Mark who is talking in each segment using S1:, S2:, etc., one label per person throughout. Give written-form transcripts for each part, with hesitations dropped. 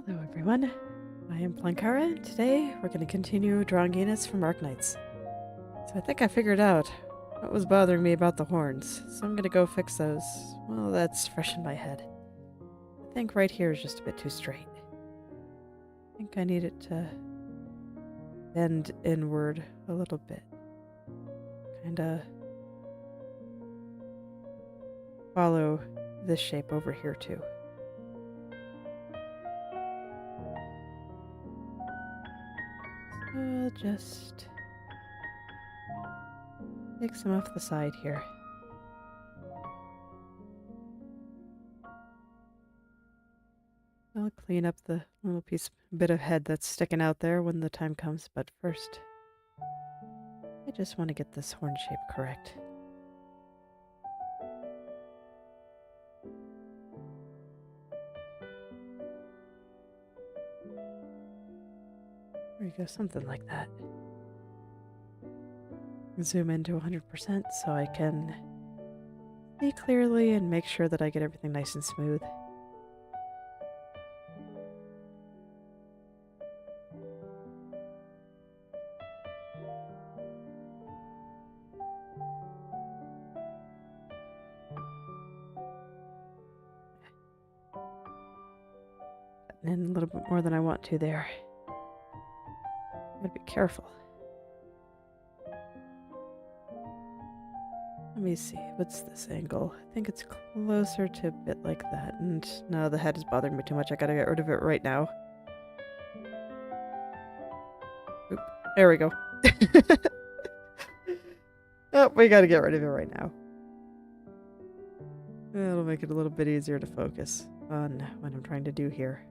S1: Hello everyone, I am Plankara, and today we're going to continue drawing Ines from Arknights. So I think I figured out what was bothering me about the horns, so I'm going to go fix those. Well, that's fresh in my head. I think right here is just a bit too straight. I think I need it to bend inward a little bit. Kinda follow this shape over here too. I'll just take some off the side here. I'll clean up the little bit of head that's sticking out there when the time comes, but first, I just want to get this horn shape correct. There you go, something like that. Zoom into 100% so I can see clearly and make sure that I get everything nice and smooth. And a little bit more than I want to there. Gotta be careful. Let me see, what's this angle? I think it's closer to a bit like that. And no, the head is bothering me too much. I gotta get rid of it right now. Oop, there we go. Oh, we gotta get rid of it right now. That'll make it a little bit easier to focus on what I'm trying to do here.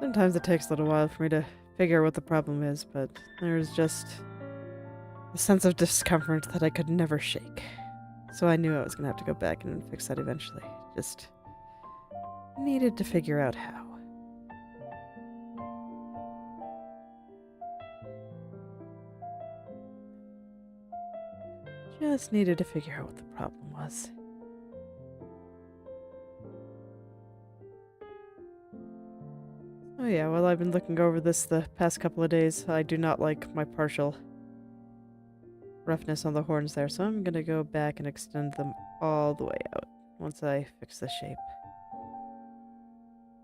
S1: Sometimes it takes a little while for me to figure out what the problem is, but there's just a sense of discomfort that I could never shake. So I knew I was going to have to go back and fix that eventually. Just needed to figure out how. Just needed to figure out what the problem was. Oh yeah, well, I've been looking over this the past couple of days. I do not like my partial roughness on the horns there, so I'm gonna go back and extend them all the way out once I fix the shape.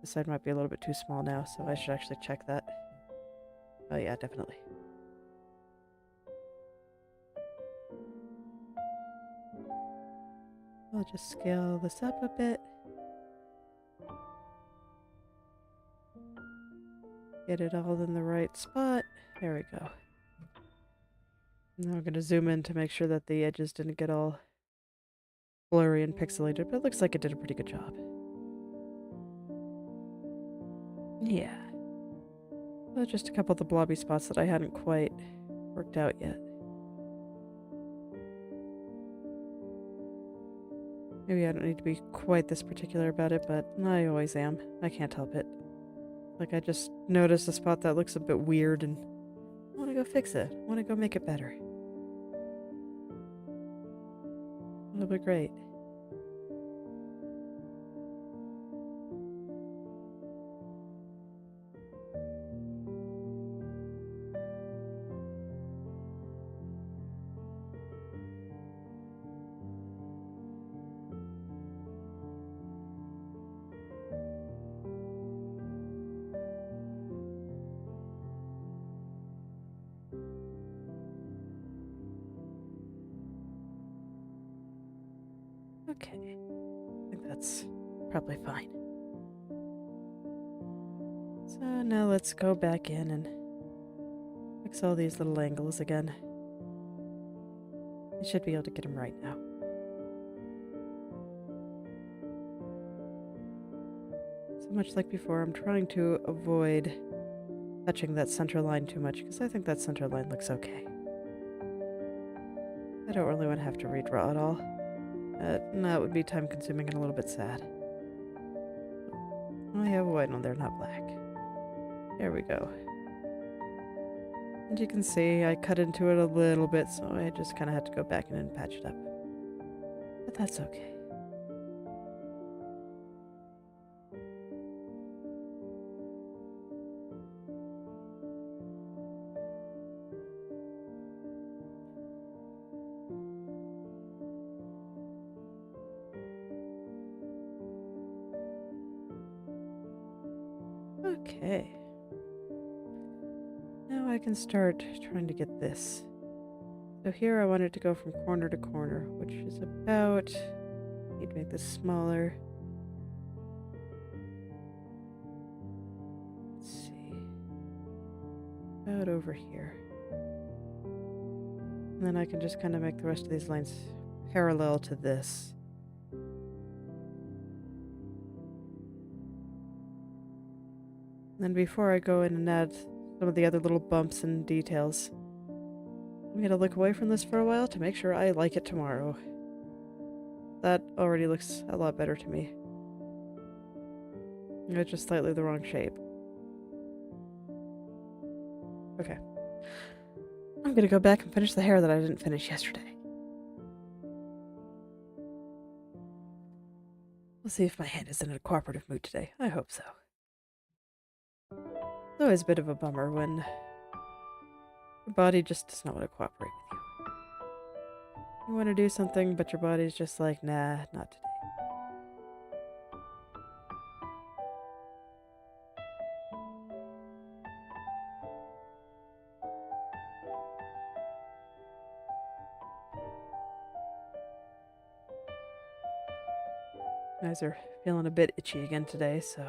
S1: This side might be a little bit too small now, so I should actually check that. Oh yeah, definitely. I'll just scale this up a bit. Get it all in the right spot. There we go. Now I'm going to zoom in to make sure that the edges didn't get all blurry and pixelated, but it looks like it did a pretty good job. Yeah. Well, just a couple of the blobby spots that I hadn't quite worked out yet. Maybe I don't need to be quite this particular about it, but I always am. I can't help it. Like, I just noticed a spot that looks a bit weird and I want to go fix it. I want to go make it better. It'll be great. Okay, I think that's probably fine. So now let's go back in and fix all these little angles again. I should be able to get them right now. So much like before, I'm trying to avoid touching that center line too much because I think that center line looks okay. I don't really want to have to redraw it all. That would be time consuming and a little bit sad. I have a white one there, not black. There we go. And you can see I cut into it a little bit, so I just kind of had to go back in and patch it up. But that's okay. Okay. Now I can start trying to get this. So here I wanted to go from corner to corner, which is about... Need to make this smaller. Let's see. About over here. And then I can just kind of make the rest of these lines parallel to this. Then before I go in and add some of the other little bumps and details, I'm going to look away from this for a while to make sure I like it tomorrow. That already looks a lot better to me. It's just slightly the wrong shape. Okay. I'm going to go back and finish the hair that I didn't finish yesterday. We'll see if my hand is in a cooperative mood today. I hope so. It's always a bit of a bummer when your body just does not want to cooperate with you. You want to do something, but your body's just like, nah, not today. Eyes are feeling a bit itchy again today, so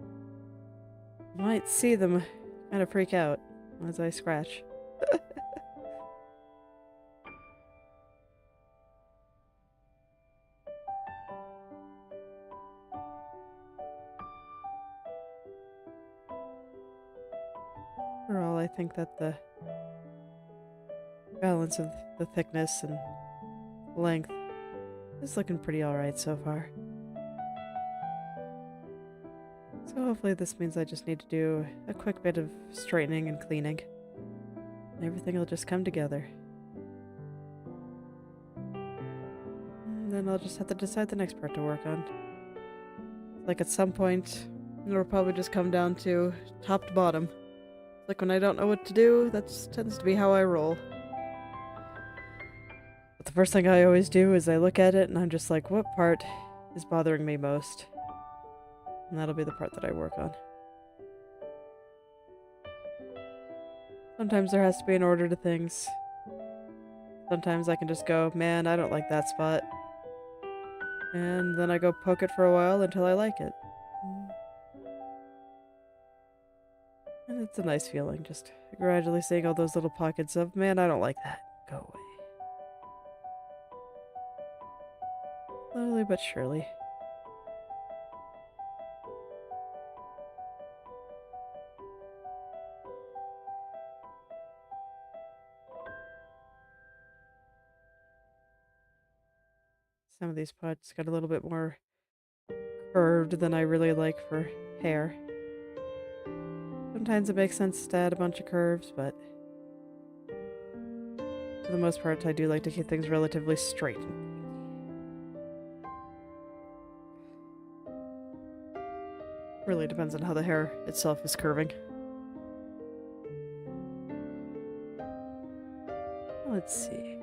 S1: you might see them kind of freak out as I scratch. Overall, I think that the balance of the thickness and length is looking pretty alright so far. So hopefully this means I just need to do a quick bit of straightening and cleaning, and everything will just come together. And then I'll just have to decide the next part to work on. Like at some point, it'll probably just come down to top to bottom. Like when I don't know what to do, that tends to be how I roll. But the first thing I always do is I look at it and I'm just like, what part is bothering me most? And that'll be the part that I work on. Sometimes there has to be an order to things. Sometimes I can just go, man, I don't like that spot. And then I go poke it for a while until I like it. And it's a nice feeling, just gradually seeing all those little pockets of, man, I don't like that. Go away. Slowly but surely. Some of these parts got a little bit more curved than I really like for hair. Sometimes it makes sense to add a bunch of curves, but for the most part, I do like to keep things relatively straight. Really depends on how the hair itself is curving. Let's see.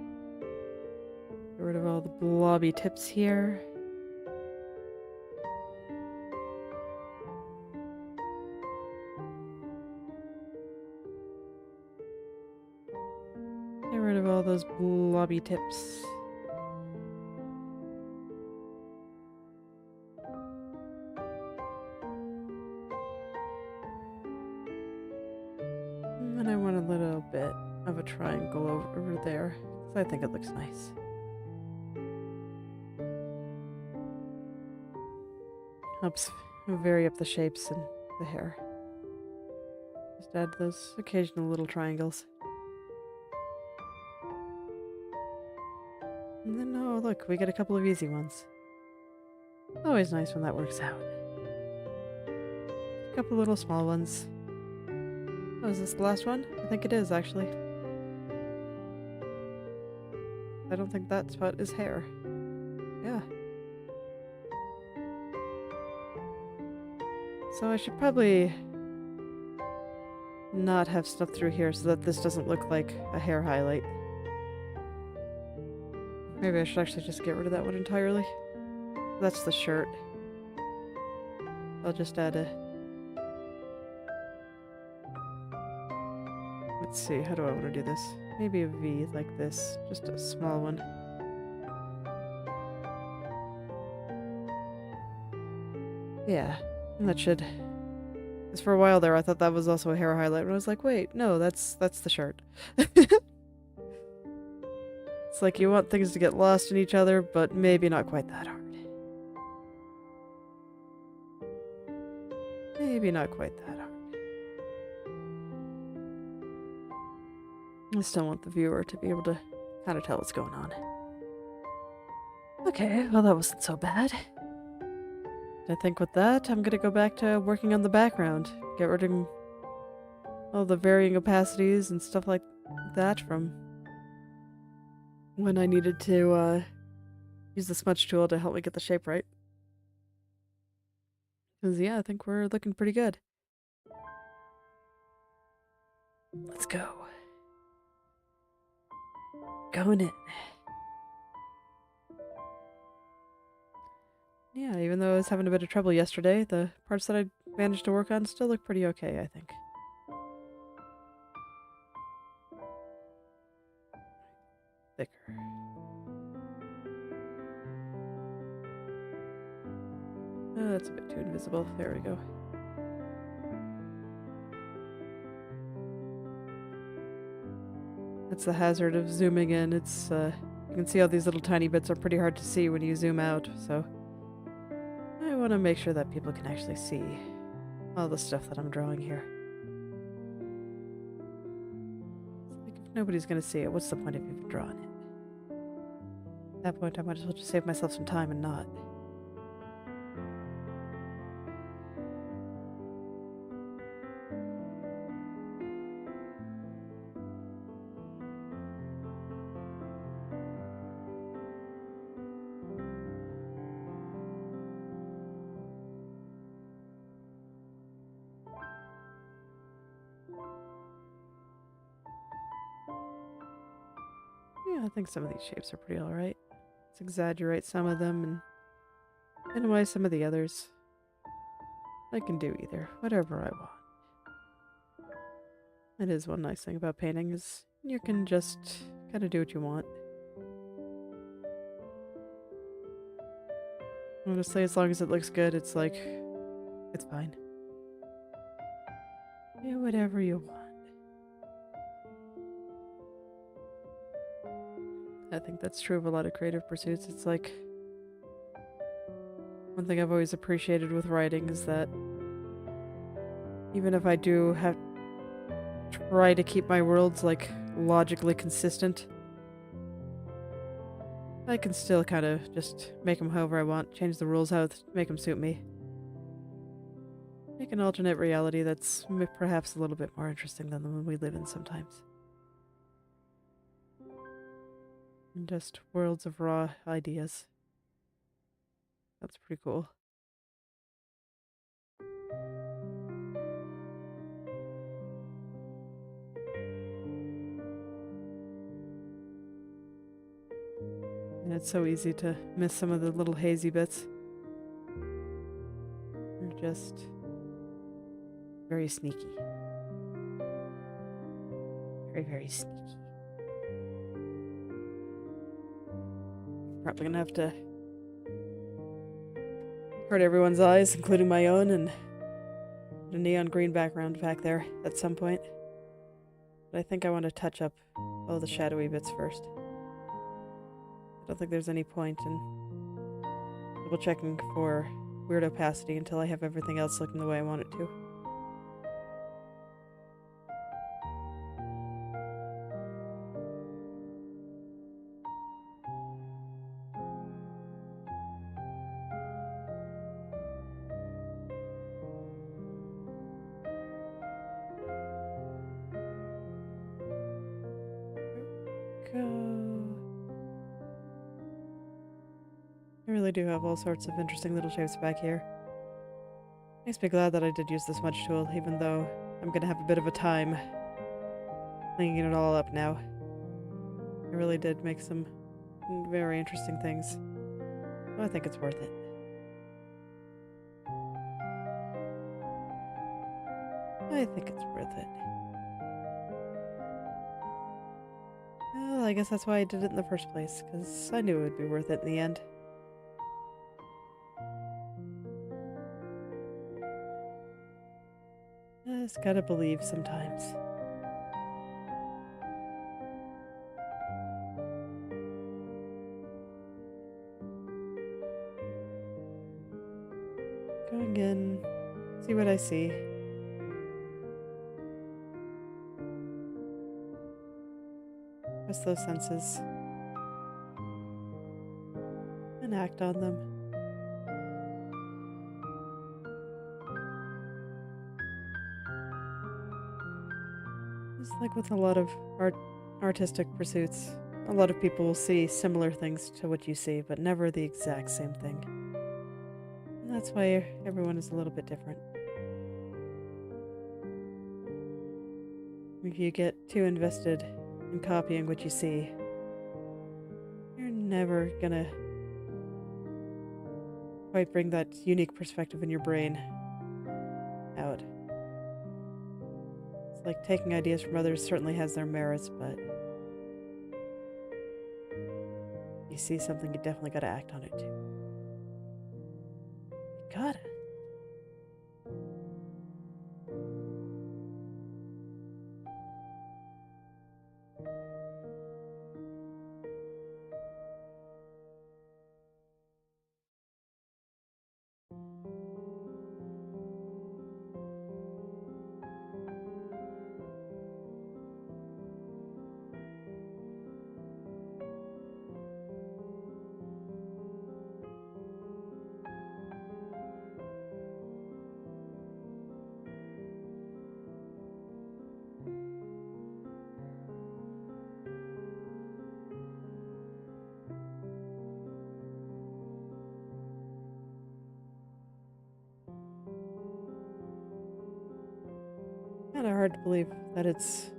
S1: Get rid of all the blobby tips here. Get rid of all those blobby tips. And then I want a little bit of a triangle over there, because I think it looks nice. Helps vary up the shapes and the hair. Just add those occasional little triangles. And then, oh look, we get a couple of easy ones. Always nice when that works out. A couple little small ones. Oh, is this the last one? I think it is, actually. I don't think that spot is hair. Yeah. So I should probably not have stuff through here so that this doesn't look like a hair highlight. Maybe I should actually just get rid of that one entirely. That's the shirt. I'll just add a... Let's see, how do I want to do this? Maybe a V like this. Just a small one. Yeah, and that should... Because for a while there I thought that was also a hair highlight, and I was like, wait, no, that's the shirt. It's like you want things to get lost in each other, but maybe not quite that hard. Maybe not quite that hard. I still want the viewer to be able to kind of tell what's going on. Okay, well that wasn't so bad. I think with that, I'm gonna go back to working on the background. Get rid of all the varying opacities and stuff like that from when I needed to use the smudge tool to help me get the shape right. Because yeah, I think we're looking pretty good. Let's go. Going in. Yeah, even though I was having a bit of trouble yesterday, the parts that I managed to work on still look pretty okay, I think. Thicker. Oh, that's a bit too invisible. There we go. That's the hazard of zooming in. It's, you can see all these little tiny bits are pretty hard to see when you zoom out, so I want to make sure that people can actually see all the stuff that I'm drawing here. It's like, if nobody's gonna see it, what's the point of even drawing it? At that point, I might as well just save myself some time and not. Yeah, I think some of these shapes are pretty alright. Let's exaggerate some of them and minimize some of the others. I can do either, whatever I want. That is one nice thing about painting, is you can just kind of do what you want. Honestly, as long as it looks good, it's like, it's fine. Do whatever you want. I think that's true of a lot of creative pursuits. It's like, one thing I've always appreciated with writing is that even if I do have to try to keep my worlds like logically consistent, I can still kind of just make them however I want, change the rules how to make them suit me. Make an alternate reality that's perhaps a little bit more interesting than the one we live in sometimes. And just worlds of raw ideas. That's pretty cool. And it's so easy to miss some of the little hazy bits. They're just very sneaky. Very, very sneaky. Probably gonna have to hurt everyone's eyes, including my own, and a neon green background back there at some point. But I think I want to touch up all the shadowy bits first. I don't think there's any point in double checking for weird opacity until I have everything else looking the way I want it to. go. I really do have all sorts of interesting little shapes back here. Makes me glad that I did use the smudge tool, even though I'm gonna have a bit of a time cleaning it all up now. I really did make some very interesting things. Well, I think it's worth it. I think it's worth it. Well, I guess that's why I did it in the first place, because I knew it would be worth it in the end. Just gotta believe sometimes. Going in, see what I see. Trust those senses. And act on them. Just like with a lot of artistic pursuits, a lot of people will see similar things to what you see, but never the exact same thing. And that's why everyone is a little bit different. If you get too invested in copying what you see, you're never gonna quite bring that unique perspective in your brain out. It's like taking ideas from others certainly has their merits, but you see something, you definitely gotta act on it too. You gotta. Kinda hard to believe that it's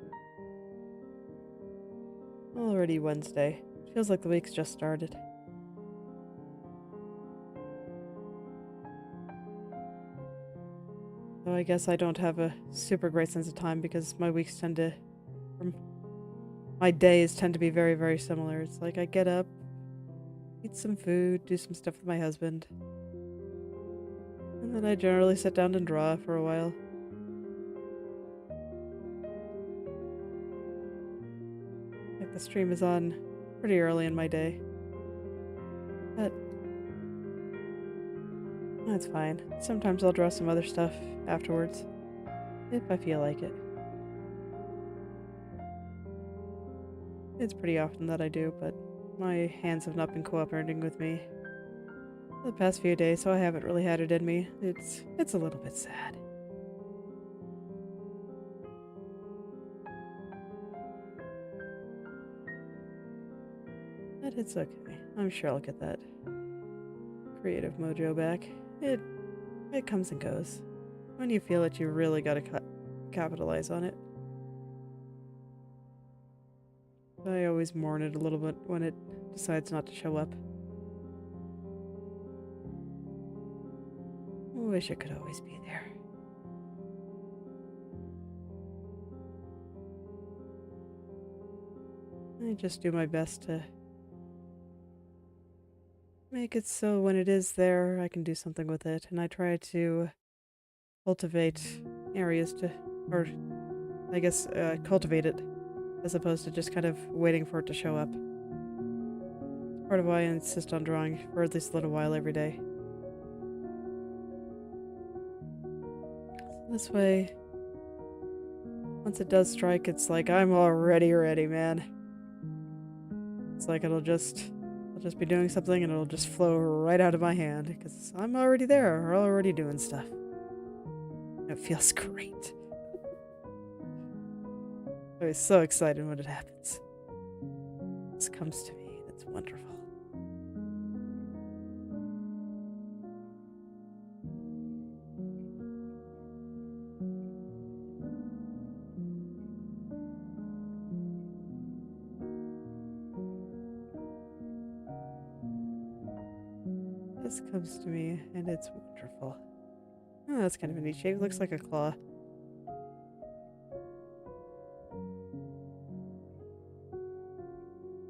S1: already Wednesday. It feels like the week's just started. So I guess I don't have a super great sense of time because my weeks tend to, my days tend to be very, very similar. It's like I get up, eat some food, do some stuff with my husband, and then I generally sit down and draw for a while. Like the stream is on pretty early in my day. But that's fine. Sometimes I'll draw some other stuff afterwards, if I feel like it. It's pretty often that I do, but my hands have not been cooperating with me the past few days, so I haven't really had it in me. It's a little bit sad. But it's okay. I'm sure I'll get that creative mojo back. It comes and goes. When you feel it, you really gotta capitalize on it. I always mourn it a little bit when it decides not to show up. I wish it could always be there. I just do my best to make it so when it is there, I can do something with it, and I try to cultivate areas to, or I guess cultivate it, as opposed to just kind of waiting for it to show up. Part of why I insist on drawing for at least a little while every day. So this way, once it does strike, it's like I'm already ready, man. It's like I'll just be doing something and it'll just flow right out of my hand because I'm already there, or already doing stuff. It feels great. I was so excited when it happens. This comes to me, and it's wonderful. This comes to me, and it's wonderful. Oh, that's kind of a neat shape. Looks like a claw.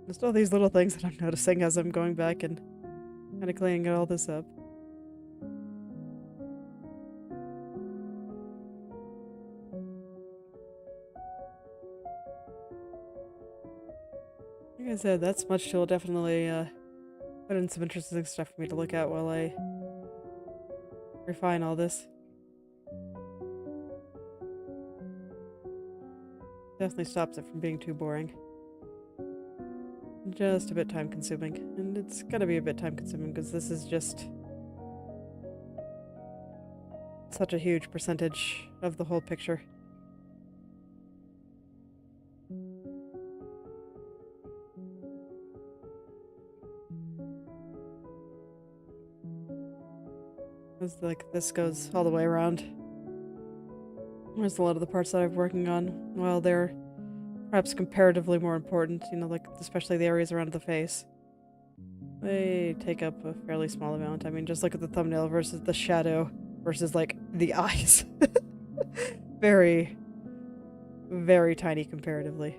S1: Just all these little things that I'm noticing as I'm going back and kind of cleaning all this up. Like I said, that smudge tool definitely put in some interesting stuff for me to look at while I refine all this. Definitely stops it from being too boring. Just a bit time consuming. And it's gonna be a bit time consuming because this is just such a huge percentage of the whole picture. It's like this goes all the way around. There's a lot of the parts that I'm working on. While they're perhaps comparatively more important, you know, like especially the areas around the face. They take up a fairly small amount. I mean, just look at the thumbnail versus the shadow versus like the eyes. Very, very tiny comparatively.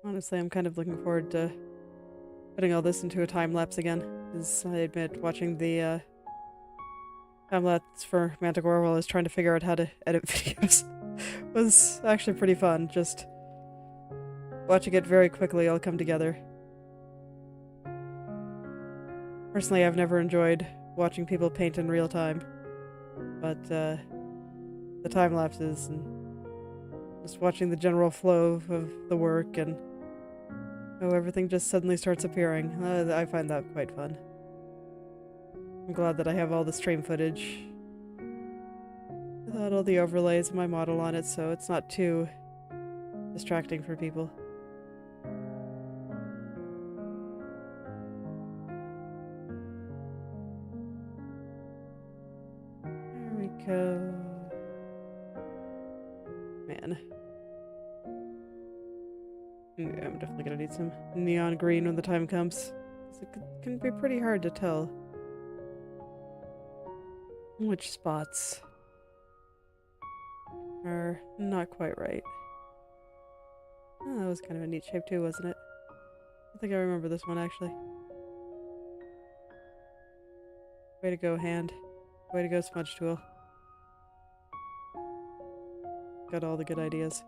S1: Honestly, I'm kind of looking forward to putting all this into a time lapse again. As I admit, watching the time lapse for Manticore while I was trying to figure out how to edit videos was actually pretty fun. Just watching it very quickly all come together. Personally, I've never enjoyed watching people paint in real time, but the time lapses and just watching the general flow of the work and how everything just suddenly starts appearing, I find that quite fun. I'm glad that I have all the stream footage without all the overlays of my model on it, so it's not too distracting for people. There we go. Man. Yeah, I'm definitely gonna need some neon green when the time comes. It can be pretty hard to tell which spots are not quite right. Oh, that was kind of a neat shape too, wasn't it? I think I remember this one actually. Way to go, hand. Way to go, smudge tool. Got all the good ideas.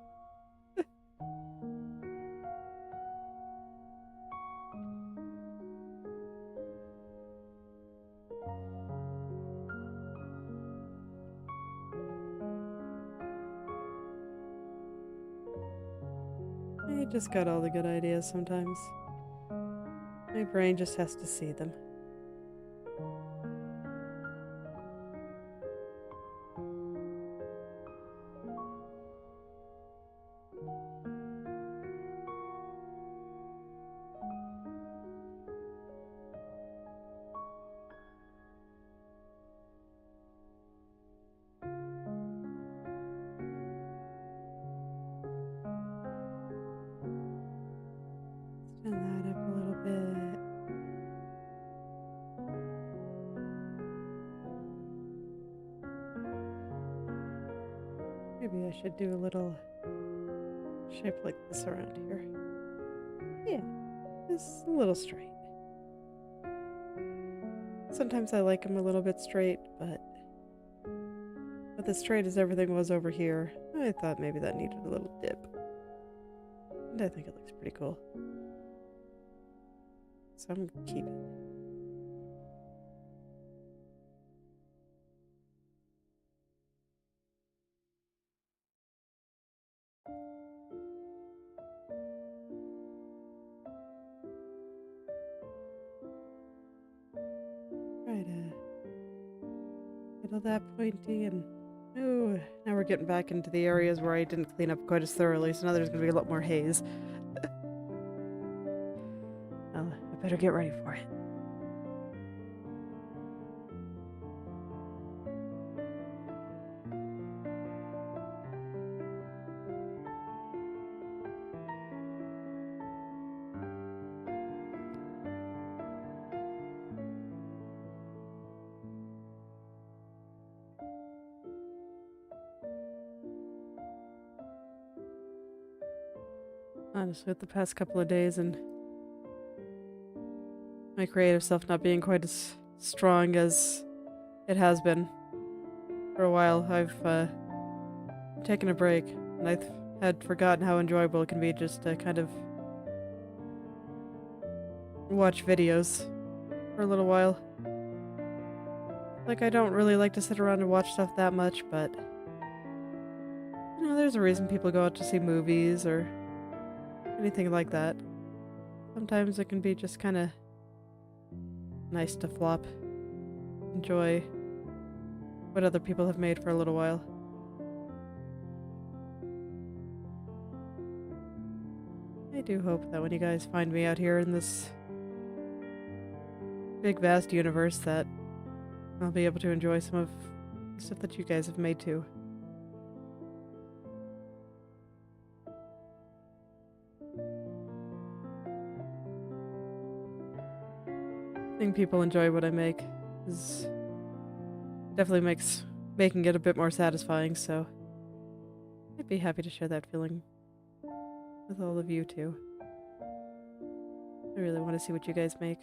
S1: I just got all the good ideas sometimes. My brain just has to see them. Turn that up a little bit. Maybe I should do a little shape like this around here. Yeah, just a little straight. Sometimes I like them a little bit straight, but with as straight as everything was over here, I thought maybe that needed a little dip. And I think it looks pretty cool. So I'm gonna keep it. get all that pointy and... Ooh, now we're getting back into the areas where I didn't clean up quite as thoroughly, so now there's going to be a lot more haze. Well, I better get ready for it. Honestly, with the past couple of days and my creative self not being quite as strong as it has been for a while, I've taken a break, and I had forgotten how enjoyable it can be just to kind of watch videos for a little while. Like, I don't really like to sit around and watch stuff that much, but you know, there's a reason people go out to see movies or anything like that. Sometimes it can be just kind of nice to flop, enjoy what other people have made for a little while. I do hope that when you guys find me out here in this big vast universe that I'll be able to enjoy some of the stuff that you guys have made too. I think people enjoy what I make is definitely makes making it a bit more satisfying, so I'd be happy to share that feeling with all of you too. I really want to see what you guys make.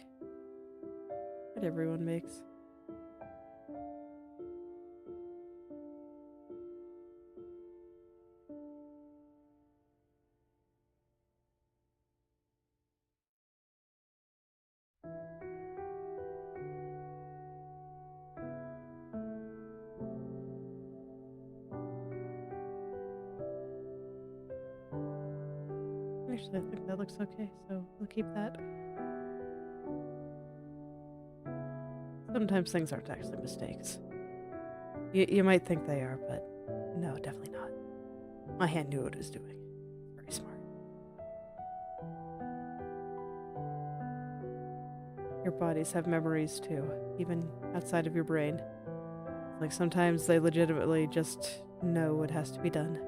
S1: What everyone makes. Actually, I think that looks okay, so we'll keep that. Sometimes things aren't actually mistakes. You might think they are, but no, definitely not. My hand knew what it was doing. Very smart. Your bodies have memories too, even outside of your brain. Like sometimes they legitimately just know what has to be done.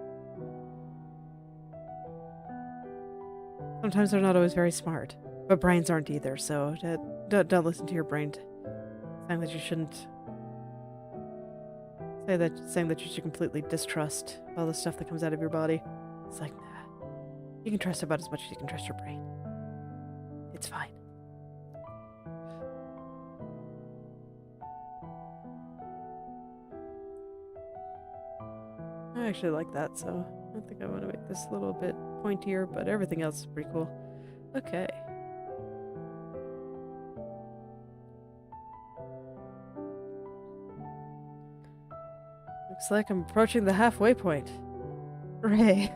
S1: Sometimes they're not always very smart, but brains aren't either, so don't listen to your brain saying that you shouldn't... saying that you should completely distrust all the stuff that comes out of your body. It's like, nah. You can trust about as much as you can trust your brain. It's fine. I actually like that, so I think I want to make this a little bit pointier, but everything else is pretty cool. Okay. Looks like I'm approaching the halfway point. Hooray.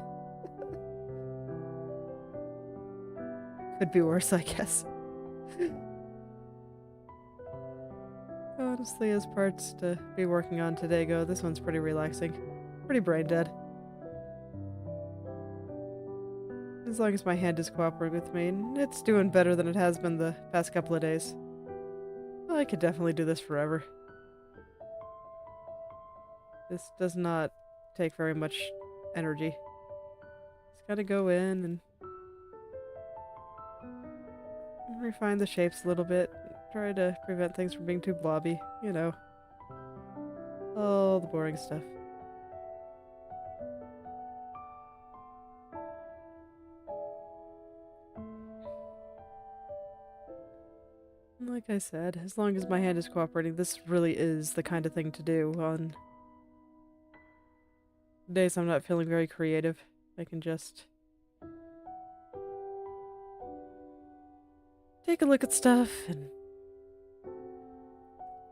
S1: Could be worse, I guess. Honestly, as parts to be working on today go, this one's pretty relaxing. Pretty brain dead. As long as my hand is cooperating with me, and it's doing better than it has been the past couple of days. I could definitely do this forever. This does not take very much energy. Just gotta go in and refine the shapes a little bit. Try to prevent things from being too blobby, you know. All the boring stuff. Like I said, as long as my hand is cooperating, this really is the kind of thing to do on days I'm not feeling very creative. I can just take a look at stuff and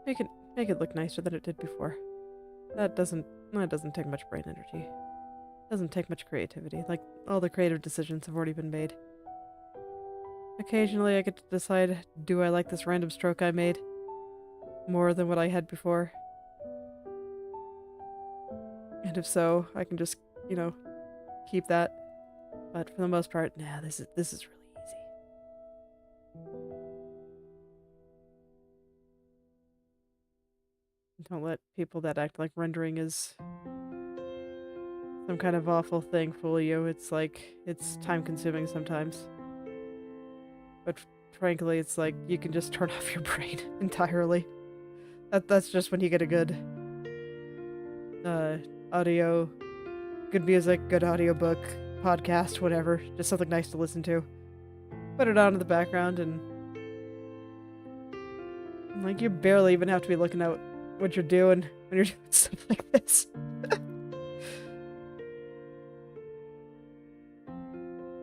S1: make it look nicer than it did before. That doesn't take much brain energy. Doesn't take much creativity. Like, all the creative decisions have already been made. Occasionally I get to decide, do I like this random stroke I made more than what I had before? and if so, I can just, you know, keep that. But for the most part, nah, this is really easy. Don't let people that act like rendering is some kind of awful thing fool you. It's like, it's time consuming sometimes. But frankly, it's like you can just turn off your brain entirely. That's just when you get a good audio, good music, good audiobook, podcast, whatever. Just something nice to listen to. Put it on in the background and like you barely even have to be looking at what you're doing when you're doing stuff like this.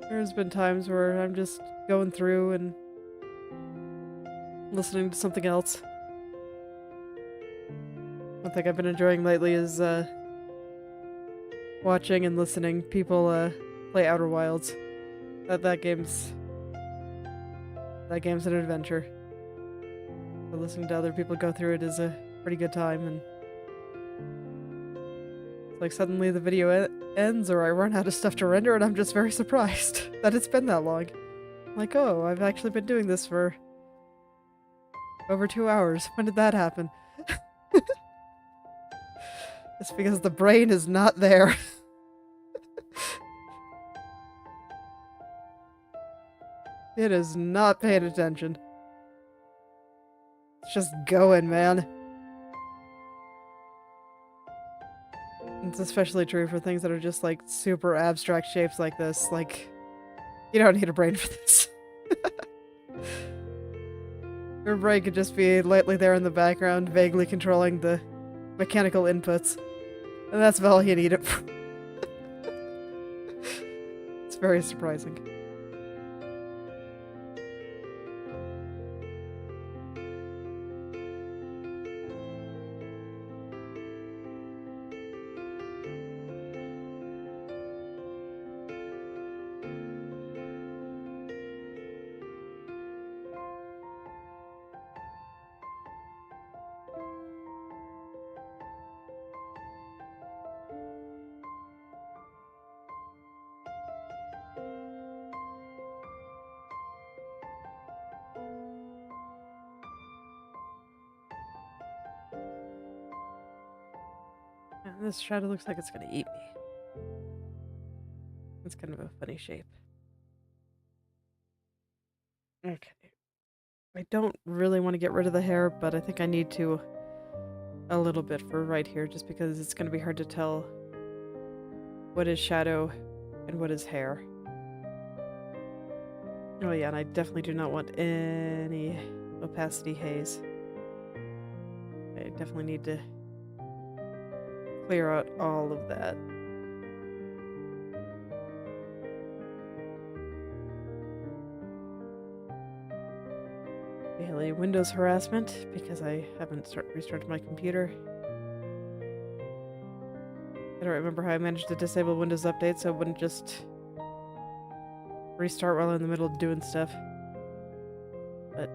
S1: There's been times where I'm just going through and listening to something else. One thing I've been enjoying lately is watching and listening people play Outer Wilds. That game's an adventure. So listening to other people go through it is a pretty good time, and it's like suddenly the video ends or I run out of stuff to render and I'm just very surprised that it's been that long. Like, oh, I've actually been doing this for over 2 hours. When did that happen? It's because the brain is not there. It is not paying attention. It's just going, man. It's especially true for things that are just like super abstract shapes like this. Like, you don't need a brain for this. Your brain could just be lightly there in the background, vaguely controlling the mechanical inputs. And that's all you need it for. It's very surprising. This shadow looks like it's gonna eat me. It's kind of a funny shape. Okay. I don't really want to get rid of the hair, but I think I need to a little bit for right here, just because it's gonna be hard to tell what is shadow and what is hair. Oh yeah, and I definitely do not want any opacity haze. I definitely need to clear out all of that. Daily Windows harassment because I haven't restarted my computer. I don't remember how I managed to disable Windows Update so it wouldn't just restart while I'm in the middle of doing stuff. But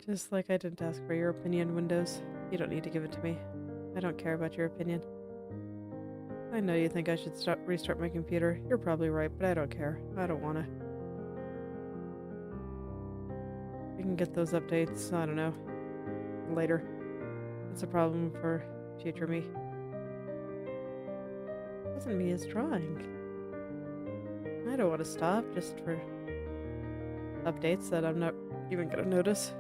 S1: just like I didn't ask for your opinion, Windows, you don't need to give it to me. I don't care about your opinion. I know you think I should restart my computer. You're probably right, but I don't care. I don't wanna. We can get those updates, I don't know, later. It's a problem for future me. It wasn't me, it's drawing. I don't want to stop just for updates that I'm not even gonna notice.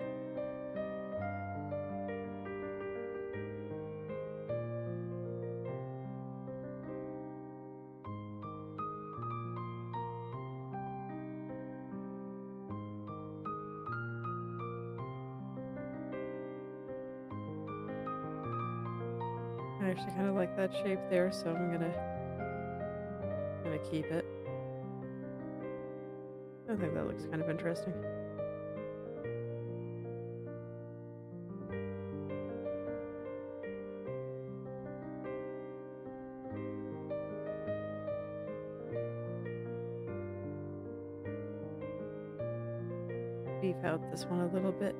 S1: I actually kind of like that shape there, so I'm gonna keep it. I think that looks kind of interesting. beef out this one a little bit.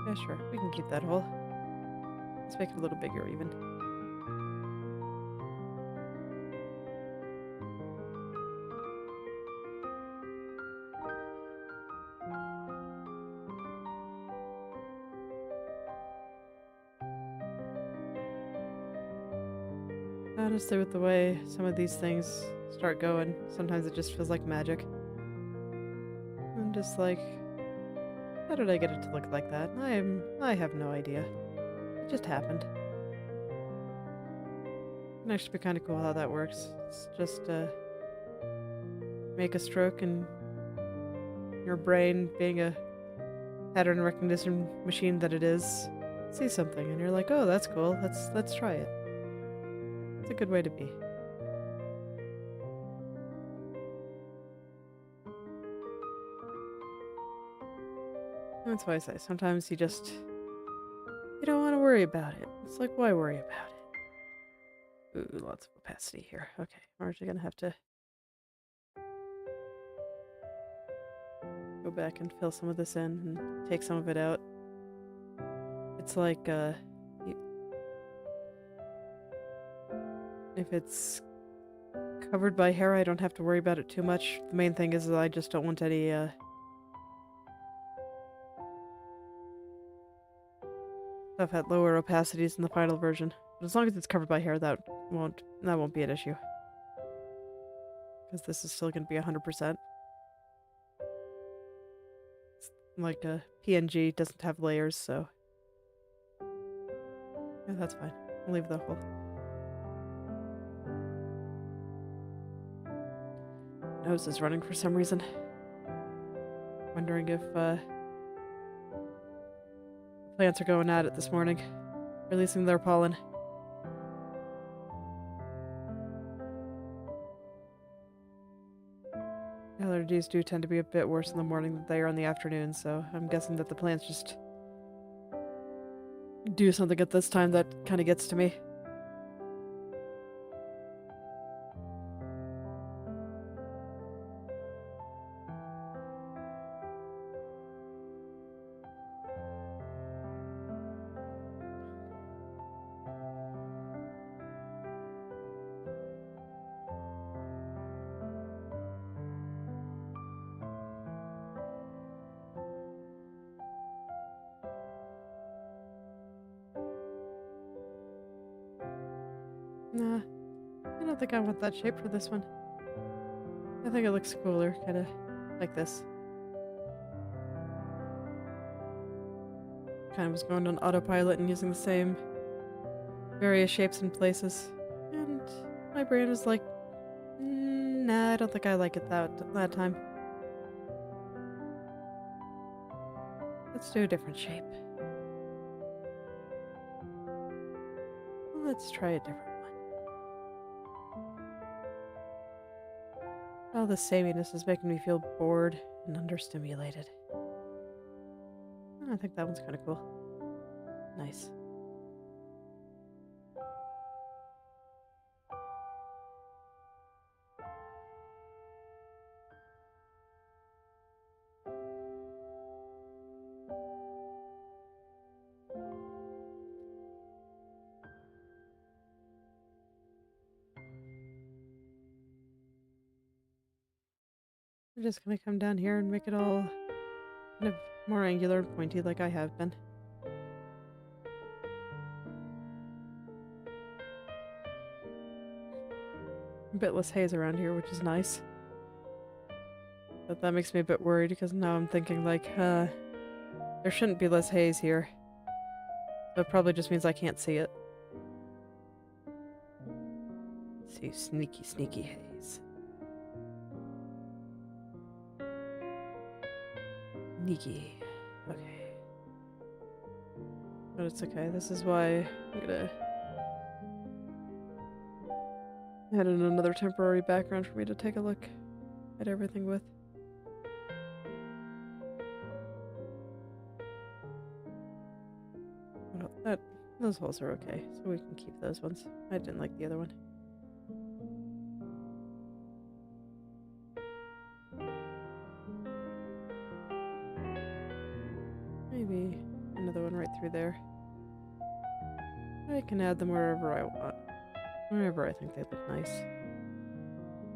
S1: Yeah, sure. We can keep that hole. Let's make it a little bigger even. Honestly, with the way some of these things start going, sometimes it just feels like magic. I'm just like, how did I get it to look like that? I have no idea. It just happened. It'd actually be kind of cool how that works. It's just make a stroke and your brain, being a pattern recognition machine that it is, see something and you're like, oh, that's cool. Let's try it. It's a good way to be. That's why I say sometimes you don't want to worry about it. It's like, why worry about it? Ooh, lots of opacity here. Okay, we're actually gonna have to go back and fill some of this in and take some of it out. It's like, if it's covered by hair, I don't have to worry about it too much. The main thing is that I just don't want any, stuff at lower opacities in the final version. But as long as it's covered by hair, that won't be an issue. Because this is still going to be 100%. It's like a PNG doesn't have layers, so yeah, that's fine. I'll leave the hole. Nose is running for some reason. Wondering if plants are going at it this morning, releasing their pollen. Allergies do tend to be a bit worse in the morning than they are in the afternoon, so I'm guessing that the plants just do something at this time that kind of gets to me. Nah, I don't think I want that shape for this one. I think it looks cooler, kind of like this. Kind of was going on autopilot and using the same various shapes and places. And my brain was like, nah, I don't think I like it that time. Let's do a different shape. Let's try a different one. Oh, the sameness is making me feel bored and understimulated. I think that one's kind of cool. Nice. I'm just gonna come down here and make it all kind of more angular and pointy like I have been. A bit less haze around here, which is nice. But that makes me a bit worried because now I'm thinking like, there shouldn't be less haze here. So it probably just means I can't see it. Let's see, sneaky, sneaky haze. Sneaky. Okay. But it's okay. This is why I'm gonna add in another temporary background for me to take a look at everything with. Well, those holes are okay, so we can keep those ones. I didn't like the other one. through there. I can add them wherever I want. Wherever I think they look nice.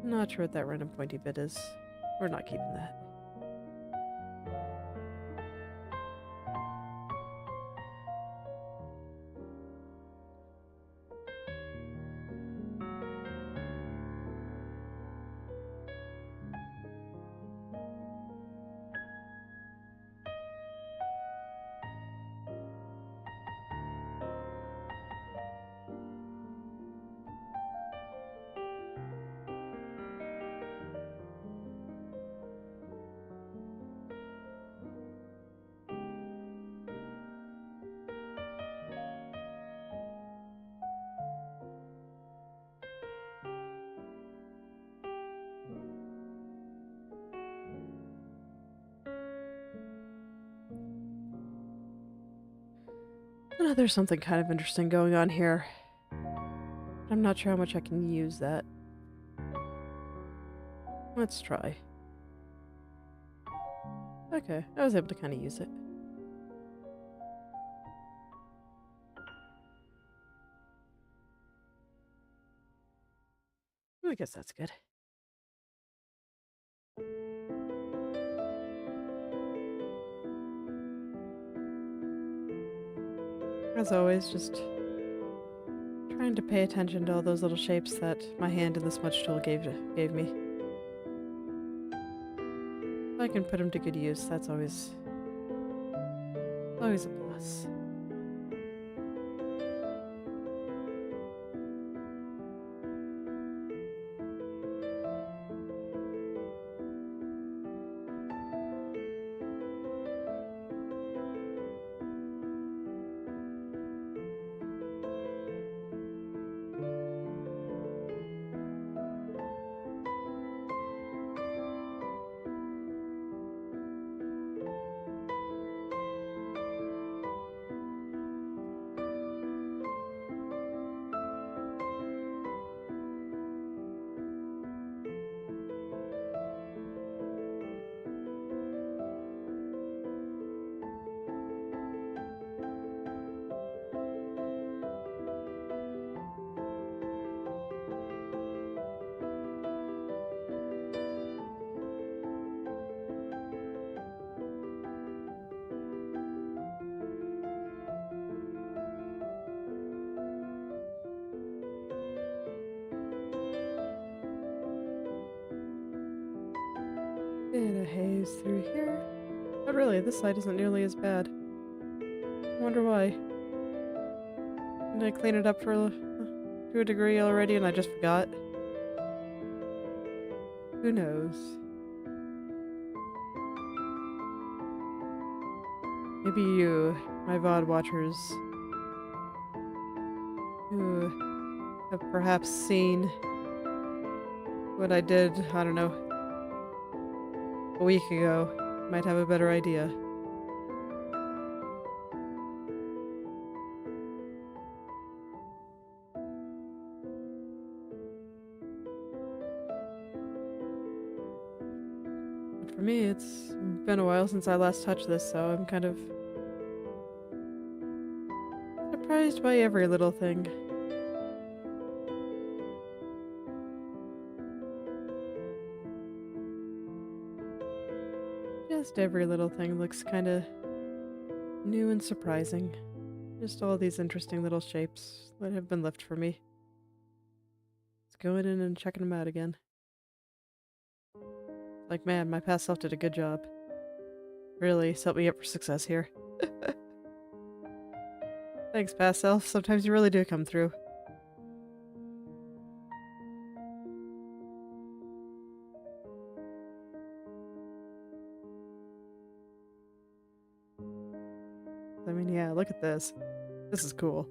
S1: I'm not sure what that random pointy bit is. We're not keeping that. Oh, there's something kind of interesting going on here. I'm not sure how much I can use that. Let's try. Okay, I was able to kind of use it. I guess that's good. As always, just trying to pay attention to all those little shapes that my hand in the smudge tool gave me. If I can put them to good use, that's always a plus. Bit of haze through here. But really, this side isn't nearly as bad. I wonder why. Did I clean it up to a degree already and I just forgot? Who knows? Maybe you, my VOD watchers, who have perhaps seen what I did, I don't know, a week ago, might have a better idea. But for me, it's been a while since I last touched this, so I'm kind of surprised by every little thing. Just every little thing looks kind of new and surprising. Just all these interesting little shapes that have been left for me. Let's go in and checking them out again. Like, man, my past self did a good job. Really set me up for success here. Thanks, past self. Sometimes you really do come through. I mean, yeah, look at this. This is cool.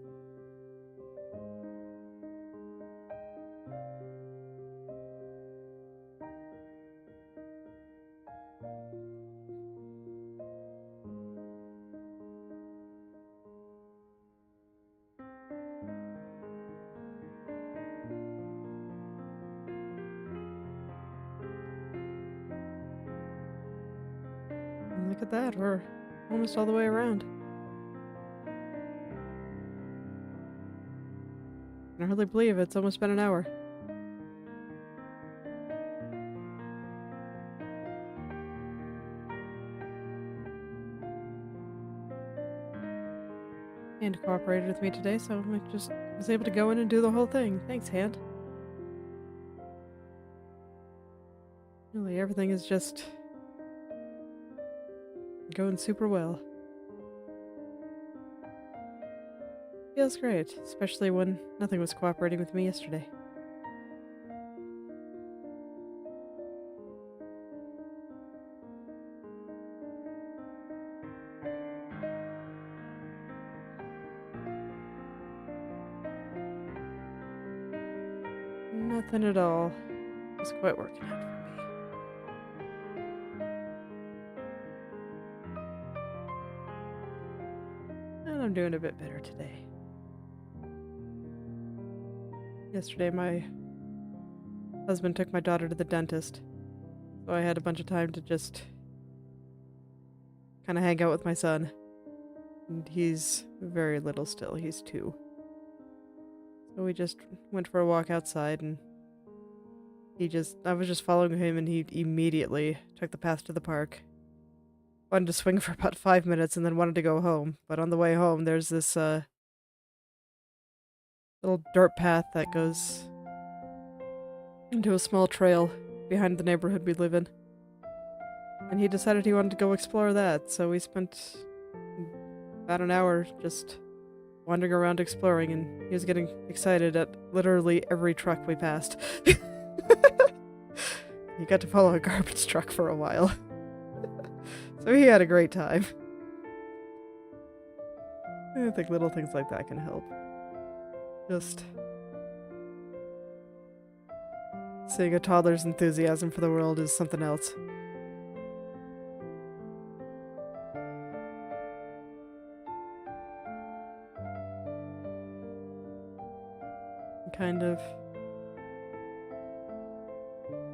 S1: And look at that, we're almost all the way around. can hardly believe it's almost been an hour. Hand cooperated with me today, so I just was able to go in and do the whole thing. Thanks, Hand. Really, everything is just going super well. Feels great, especially when nothing was cooperating with me yesterday. Nothing at all. It's quite working out for me. And I'm doing a bit better today. Yesterday, my husband took my daughter to the dentist, so I had a bunch of time to just kind of hang out with my son. And he's very little still, he's 2. So we just went for a walk outside, and I was just following him, and he immediately took the path to the park. Wanted to swing for about 5 minutes and then wanted to go home. But on the way home, there's this little dirt path that goes into a small trail behind the neighborhood we live in. And he decided he wanted to go explore that, so we spent about an hour just wandering around exploring, and he was getting excited at literally every truck we passed. He got to follow a garbage truck for a while. So he had a great time. I think little things like that can help. Just seeing a toddler's enthusiasm for the world is something else. Kind of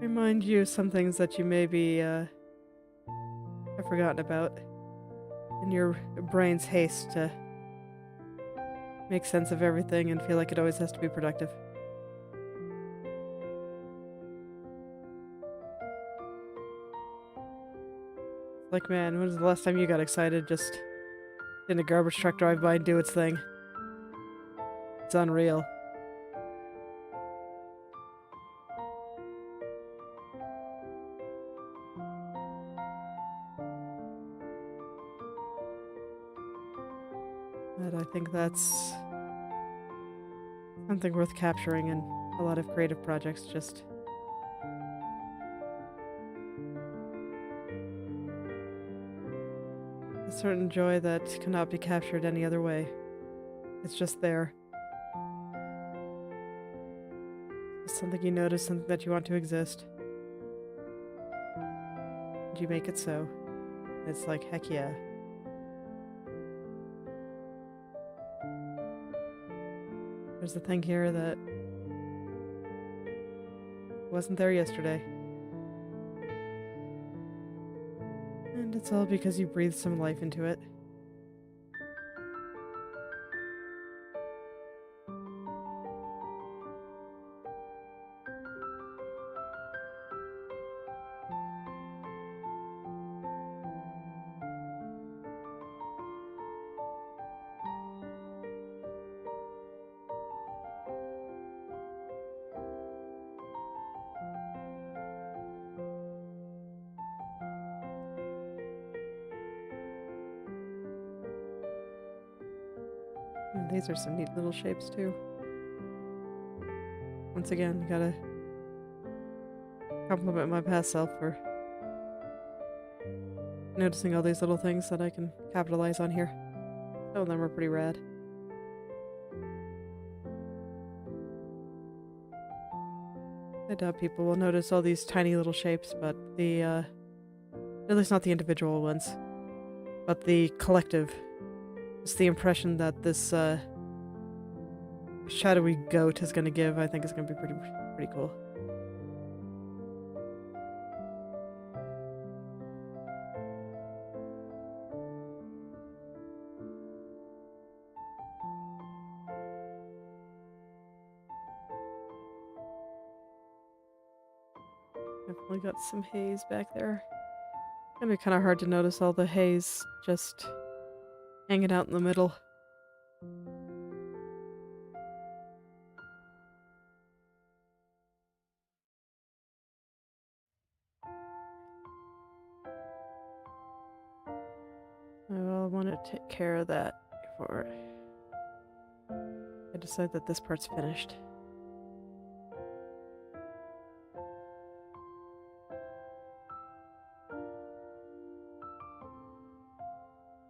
S1: remind you of some things that you maybe have forgotten about in your brain's haste to make sense of everything and feel like it always has to be productive. Like, man, when was the last time you got excited just in a garbage truck drive by and do its thing? It's unreal. But I think that's something worth capturing in a lot of creative projects, just a certain joy that cannot be captured any other way. It's just there. It's something you notice, something that you want to exist. And you make it so. It's like, heck yeah. There's a thing here that wasn't there yesterday. And it's all because you breathed some life into it. And these are some neat little shapes too. Once again, gotta compliment my past self for noticing all these little things that I can capitalize on here. Some of them are pretty rad. I doubt people will notice all these tiny little shapes, but at least not the individual ones, but the collective. It's the impression that this shadowy goat is going to give, I think is going to be pretty cool. Definitely got some haze back there. It'd be kind of hard to notice all the haze just hanging out in the middle. I want to take care of that before I decide that this part's finished.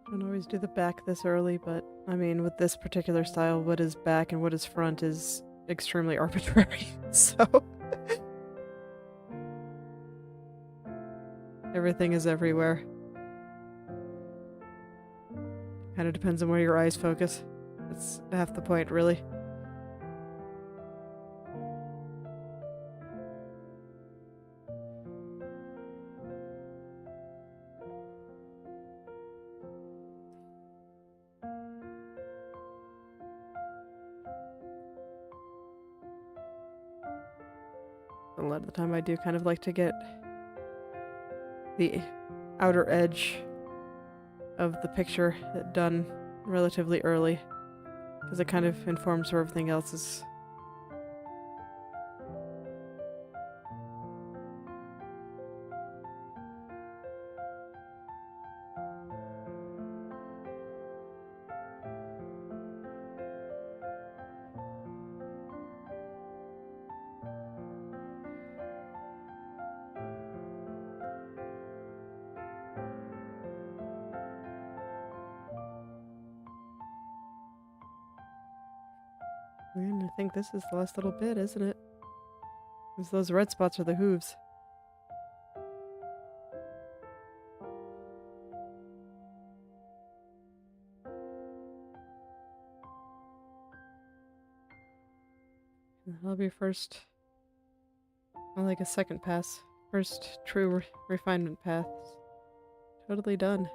S1: Don't always do the back this early, but I mean, with this particular style, what is back and what is front is extremely arbitrary, so everything is everywhere. Kind of depends on where your eyes focus. That's half the point, really. A lot of the time I do kind of like to get the outer edge of the picture done relatively early, because it kind of informs where everything else is. And I think this is the last little bit, isn't it? Because those red spots are the hooves. That'll be first, well, like a second pass. First true refinement path. Totally done.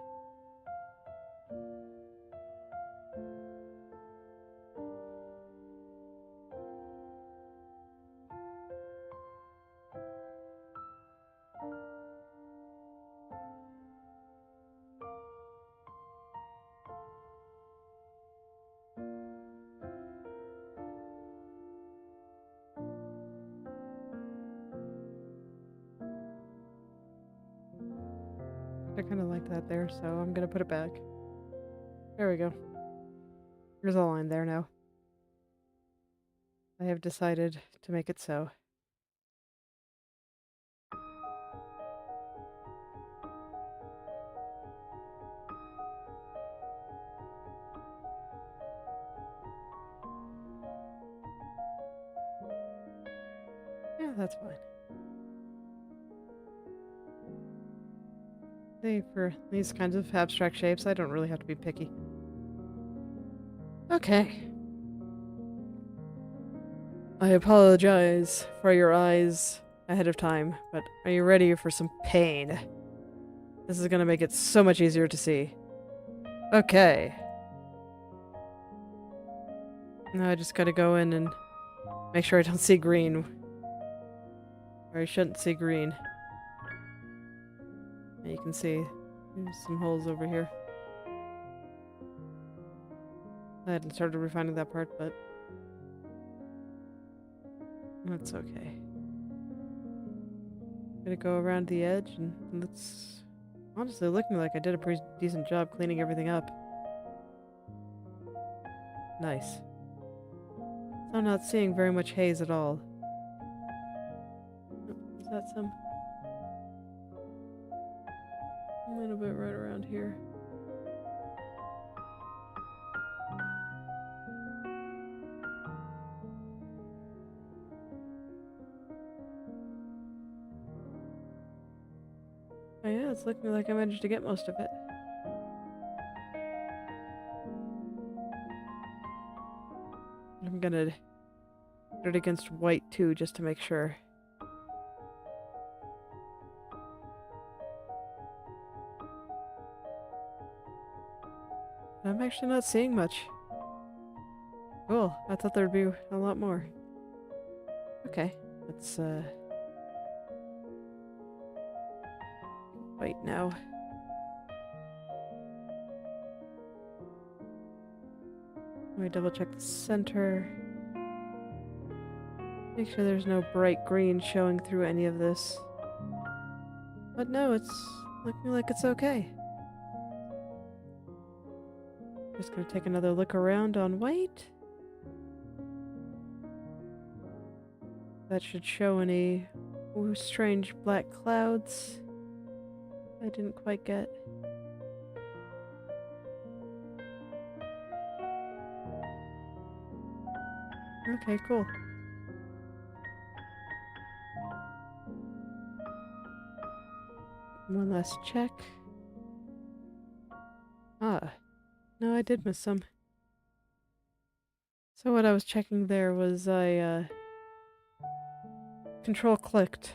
S1: I kind of like that there, so I'm gonna put it back. There we go. There's a line there now. I have decided to make it so. Yeah, that's fine. For these kinds of abstract shapes, I don't really have to be picky. Okay. I apologize for your eyes ahead of time, but are you ready for some pain? This is gonna make it so much easier to see. Okay. Now I just gotta go in and make sure I don't see green. Or I shouldn't see green. And you can see there's some holes over here. I hadn't started refining that part, but that's okay. Gonna go around the edge, and it's honestly looking like I did a pretty decent job cleaning everything up. Nice. So I'm not seeing very much haze at all. Oh, is that some? A little bit right around here. Oh yeah, it's looking like I managed to get most of it. I'm gonna put it against white too, just to make sure. I'm actually not seeing much. Cool. I thought there'd be a lot more. Okay, let's white now. Let me double check the center. Make sure there's no bright green showing through any of this. But no, it's looking like it's okay. Just gonna take another look around on white. That should show any strange black clouds I didn't quite get. Okay, cool. One last check. Ah, no, I did miss some. So what I was checking there was control clicked.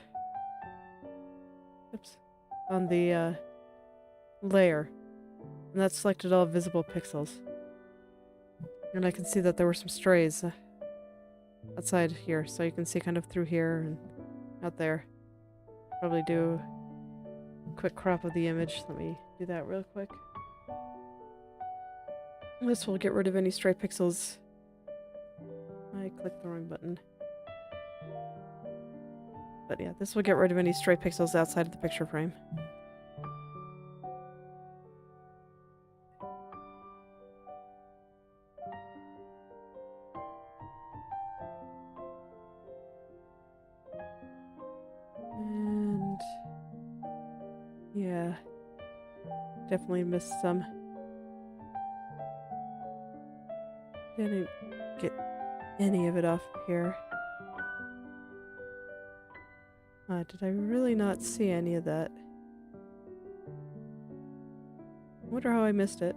S1: Oops. On the layer. And that selected all visible pixels. And I can see that there were some strays outside here, so you can see kind of through here and out there. Probably do a quick crop of the image. Let me do that real quick. This will get rid of any stray pixels. I clicked the wrong button. But yeah, this will get rid of any stray pixels outside of the picture frame. And yeah, definitely missed some. Didn't get any of it off here. Did I really not see any of that? I wonder how I missed it.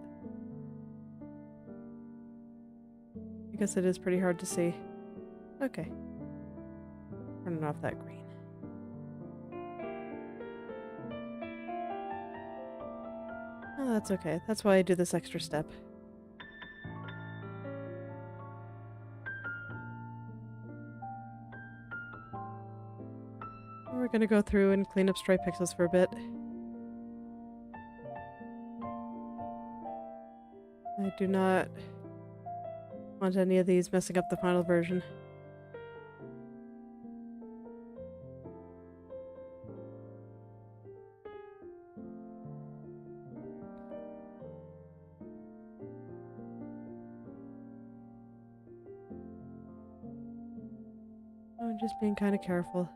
S1: I guess it is pretty hard to see. Okay. Turning off that green. Oh, that's okay. That's why I do this extra step. We're gonna go through and clean up stray pixels for a bit. I do not want any of these messing up the final version. I'm just being kind of careful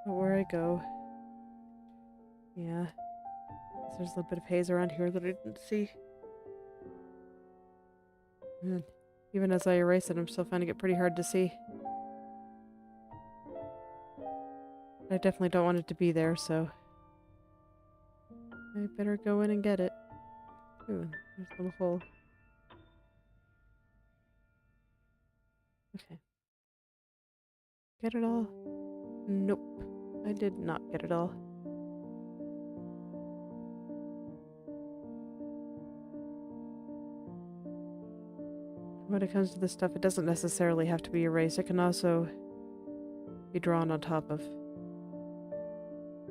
S1: about where I go. Yeah. There's a little bit of haze around here that I didn't see. And even as I erase it, I'm still finding it pretty hard to see. I definitely don't want it to be there, so I better go in and get it. Ooh, there's a little hole. Okay. Get it all? Nope. I did not get it all. When it comes to this stuff, it doesn't necessarily have to be erased. It can also be drawn on top of.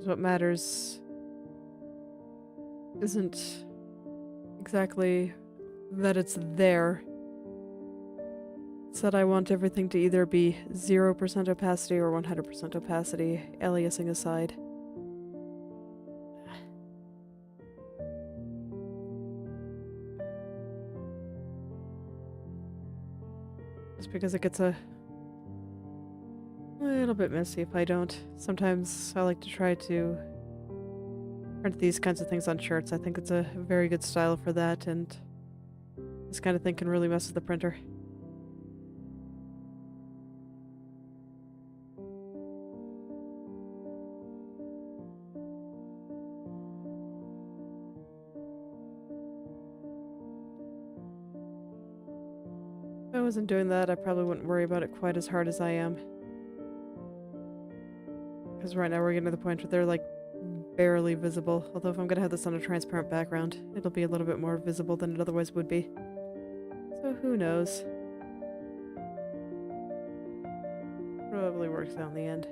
S1: So what matters isn't exactly that it's there. It's that I want everything to either be 0% opacity or 100% opacity, aliasing aside. Just because it gets a little bit messy if I don't. Sometimes I like to try to print these kinds of things on shirts. I think it's a very good style for that, and this kind of thing can really mess with the printer. If I wasn't doing that, I probably wouldn't worry about it quite as hard as I am. Because right now we're getting to the point where they're like barely visible. Although if I'm gonna have this on a transparent background, it'll be a little bit more visible than it otherwise would be. So who knows? Probably works out in the end.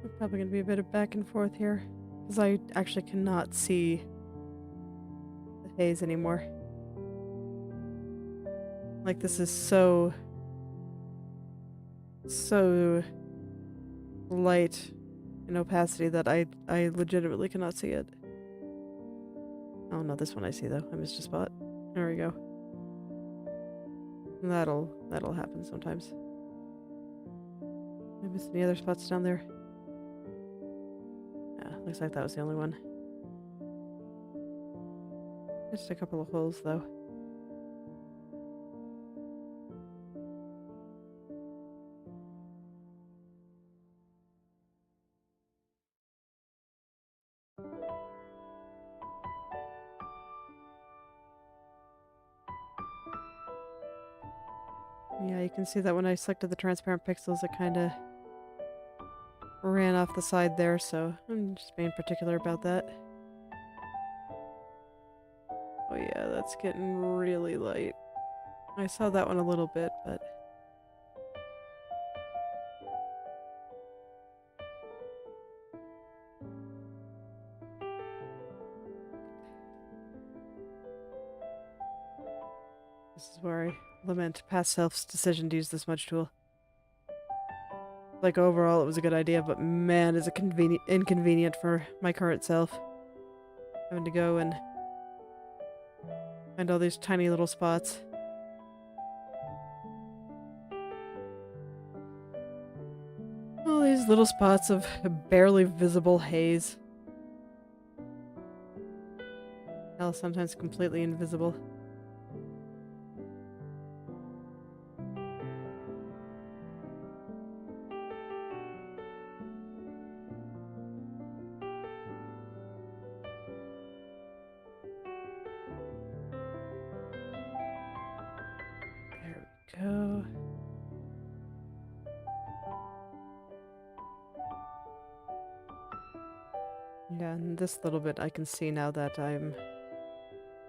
S1: There's probably going to be a bit of back and forth here, because I actually cannot see the haze anymore. Like, this is so light in opacity that I legitimately cannot see it. Oh no, this one I see though. I missed a spot. There we go. That'll happen sometimes. I missed any other spots down there? Yeah, looks like that was the only one. Just a couple of holes though. Yeah, you can see that when I selected the transparent pixels, it kind of ran off the side there, so I'm just being particular about that. Oh yeah, that's getting really light. I saw that one a little bit, but... This is where I lament past self's decision to use this smudge tool. Like, overall, it was a good idea, but man, is it inconvenient for my current self. Having to go and find all these tiny little spots. All these little spots of barely visible haze. Hell, sometimes completely invisible. There we go. Yeah, and this little bit I can see now that I've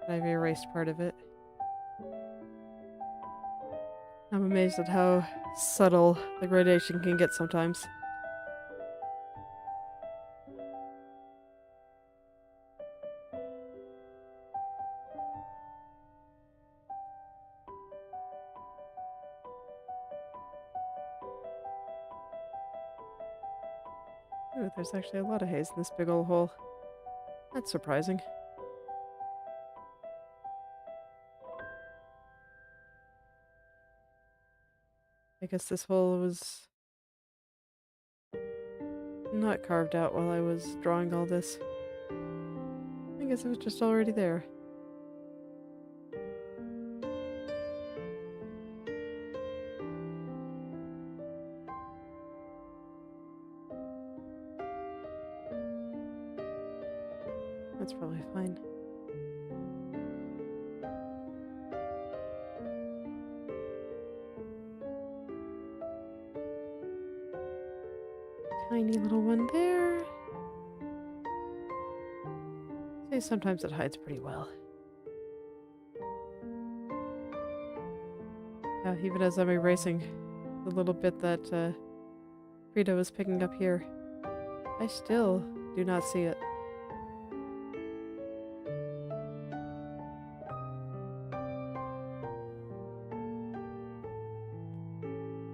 S1: erased part of it. I'm amazed at how subtle the gradation can get sometimes. Ooh, there's actually a lot of haze in this big old hole. That's surprising. I guess this hole was not carved out while I was drawing all this. I guess it was just already there. That's probably fine. Tiny little one there. See, sometimes it hides pretty well. Even as I'm erasing the little bit that Frida was picking up here, I still do not see it.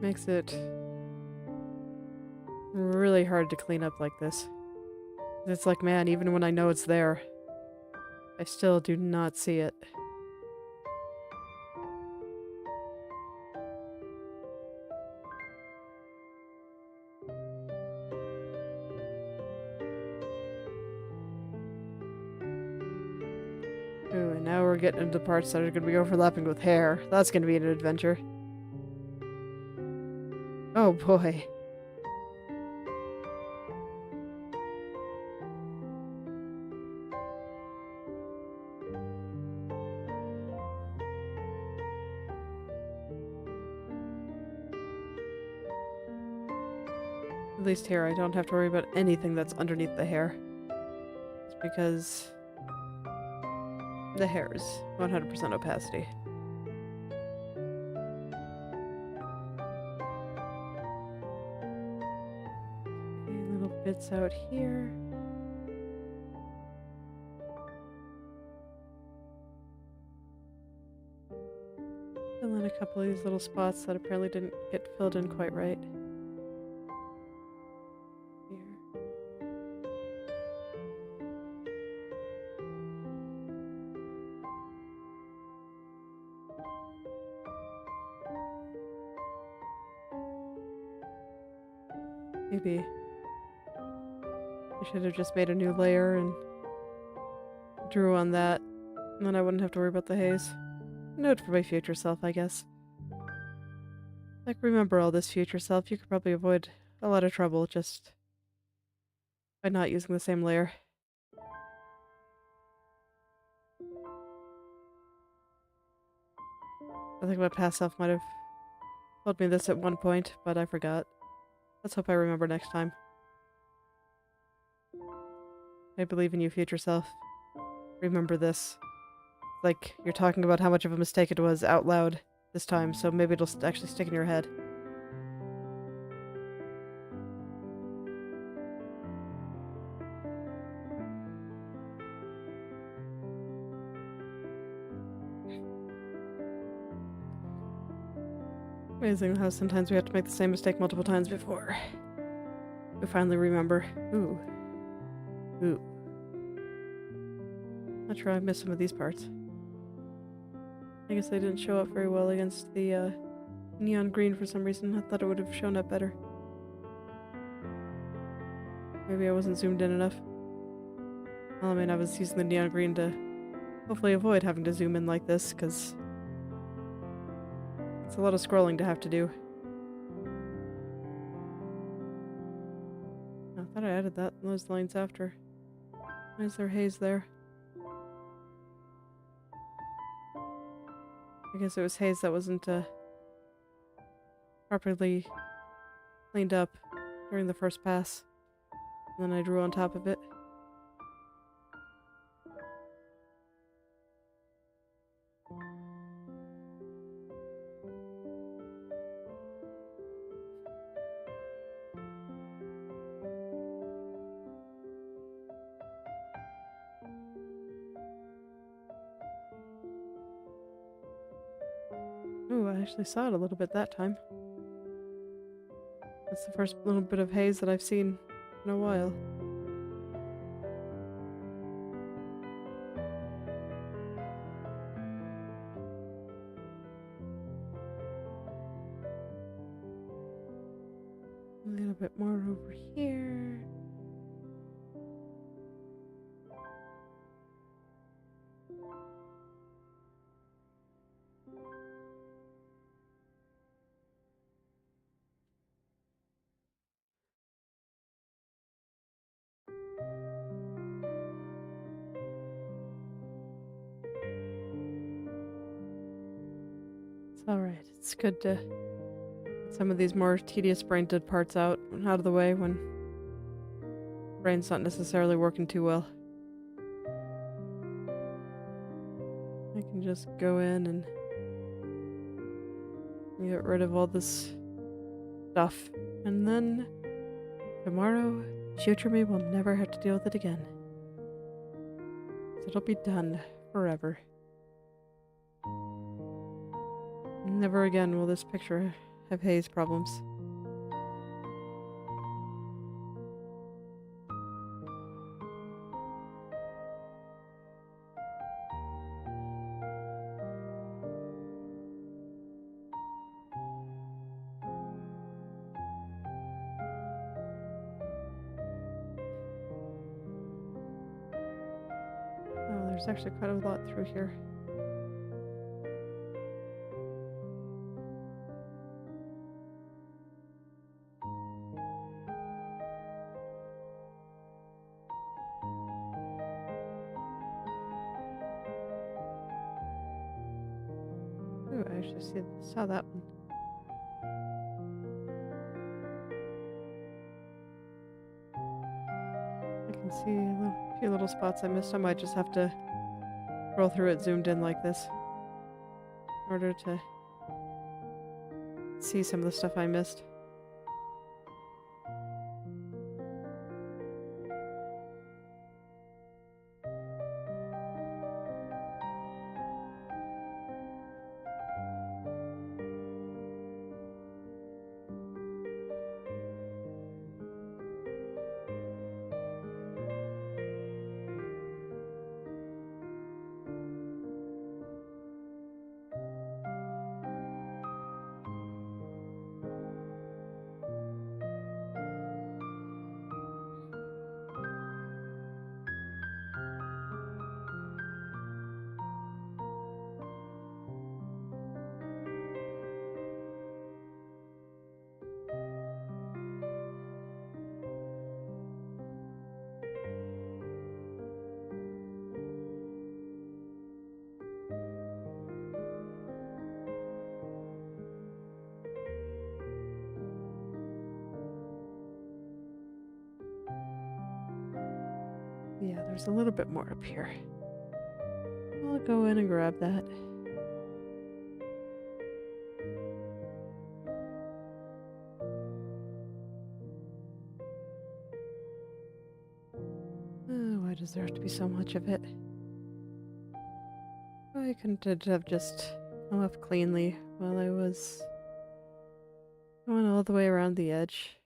S1: Makes it really hard to clean up like this. It's like, man, even when I know it's there, I still do not see it. Ooh, and now we're getting into parts that are going to be overlapping with hair. That's going to be an adventure. Oh boy. At least here, I don't have to worry about anything that's underneath the hair. It's because the hair is 100% opacity. A little bits out here. Fill in a couple of these little spots that apparently didn't get filled in quite right. Here. Maybe I should have just made a new layer and drew on that, and then I wouldn't have to worry about the haze. Note for my future self, I guess. Like, remember all this, future self. You could probably avoid a lot of trouble just by not using the same layer. I think my past self might have told me this at one point, but I forgot. Let's hope I remember next time. I believe in you, future self. Remember this. Like, you're talking about how much of a mistake it was out loud this time, so maybe it'll actually stick in your head. Amazing how sometimes we have to make the same mistake multiple times before we finally remember. Ooh. Ooh. Not sure I missed some of these parts. I guess they didn't show up very well against the neon green for some reason. I thought it would have shown up better. Maybe I wasn't zoomed in enough. Well, I mean, I was using the neon green to hopefully avoid having to zoom in like this, because it's a lot of scrolling to have to do. I thought I added those lines after. Why is there haze there? I guess it was haze that wasn't properly cleaned up during the first pass. And then I drew on top of it. Ooh, I actually saw it a little bit that time. That's the first little bit of haze that I've seen in a while. A little bit more over here. It's alright. It's good to get some of these more tedious brain dead parts out of the way when brain's not necessarily working too well. I can just go in and get rid of all this stuff, and then tomorrow, future me will never have to deal with it again. It'll be done forever. Never again will this picture have haze problems. Oh, there's actually quite a lot through here. Ooh, I actually saw that one. I can see a few little spots I missed. I might just have to roll through it zoomed in like this in order to see some of the stuff I missed. Yeah, there's a little bit more up here. I'll go in and grab that. Why does there have to be so much of it? I couldn't it have just come off cleanly while I was going all the way around the edge.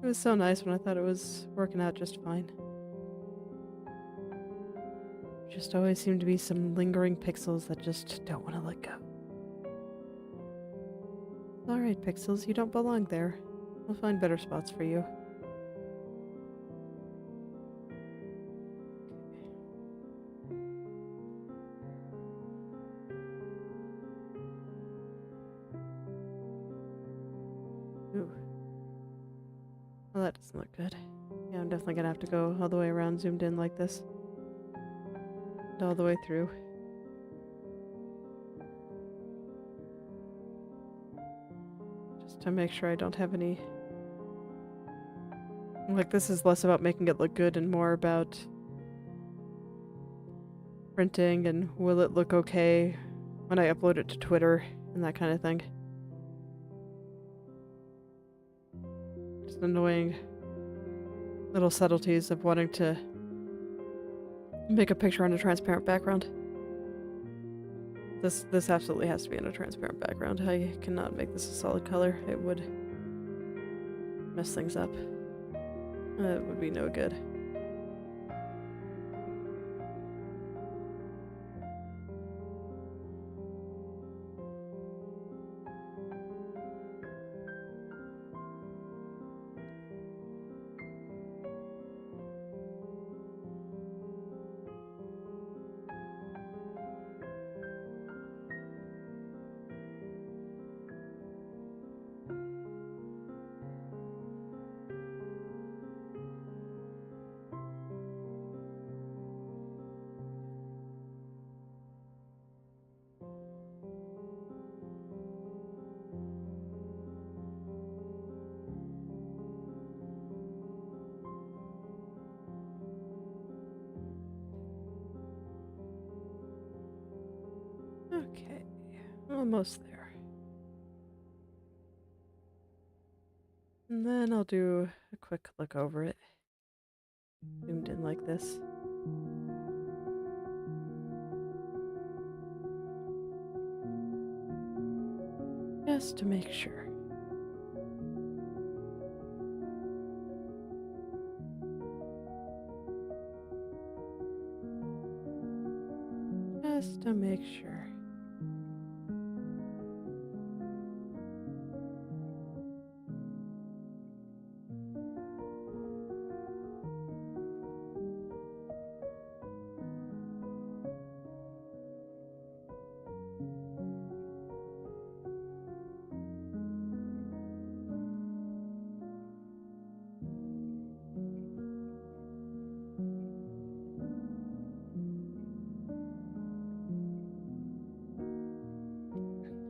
S1: It was so nice when I thought it was working out just fine. Just always seem to be some lingering pixels that just don't want to let go. Alright, pixels, you don't belong there. We'll find better spots for you. Ooh. Well, that doesn't look good. Yeah, I'm definitely gonna have to go all the way around zoomed in like this. And all the way through. Just to make sure I don't have any... Like, this is less about making it look good and more about printing and will it look okay when I upload it to Twitter and that kind of thing. Just annoying little subtleties of wanting to make a picture on a transparent background. This absolutely has to be on a transparent background. I cannot make this a solid color. It would mess things up. It would be no good. Okay, almost there. And then I'll do a quick look over it. Zoomed in like this. Just to make sure. Just to make sure.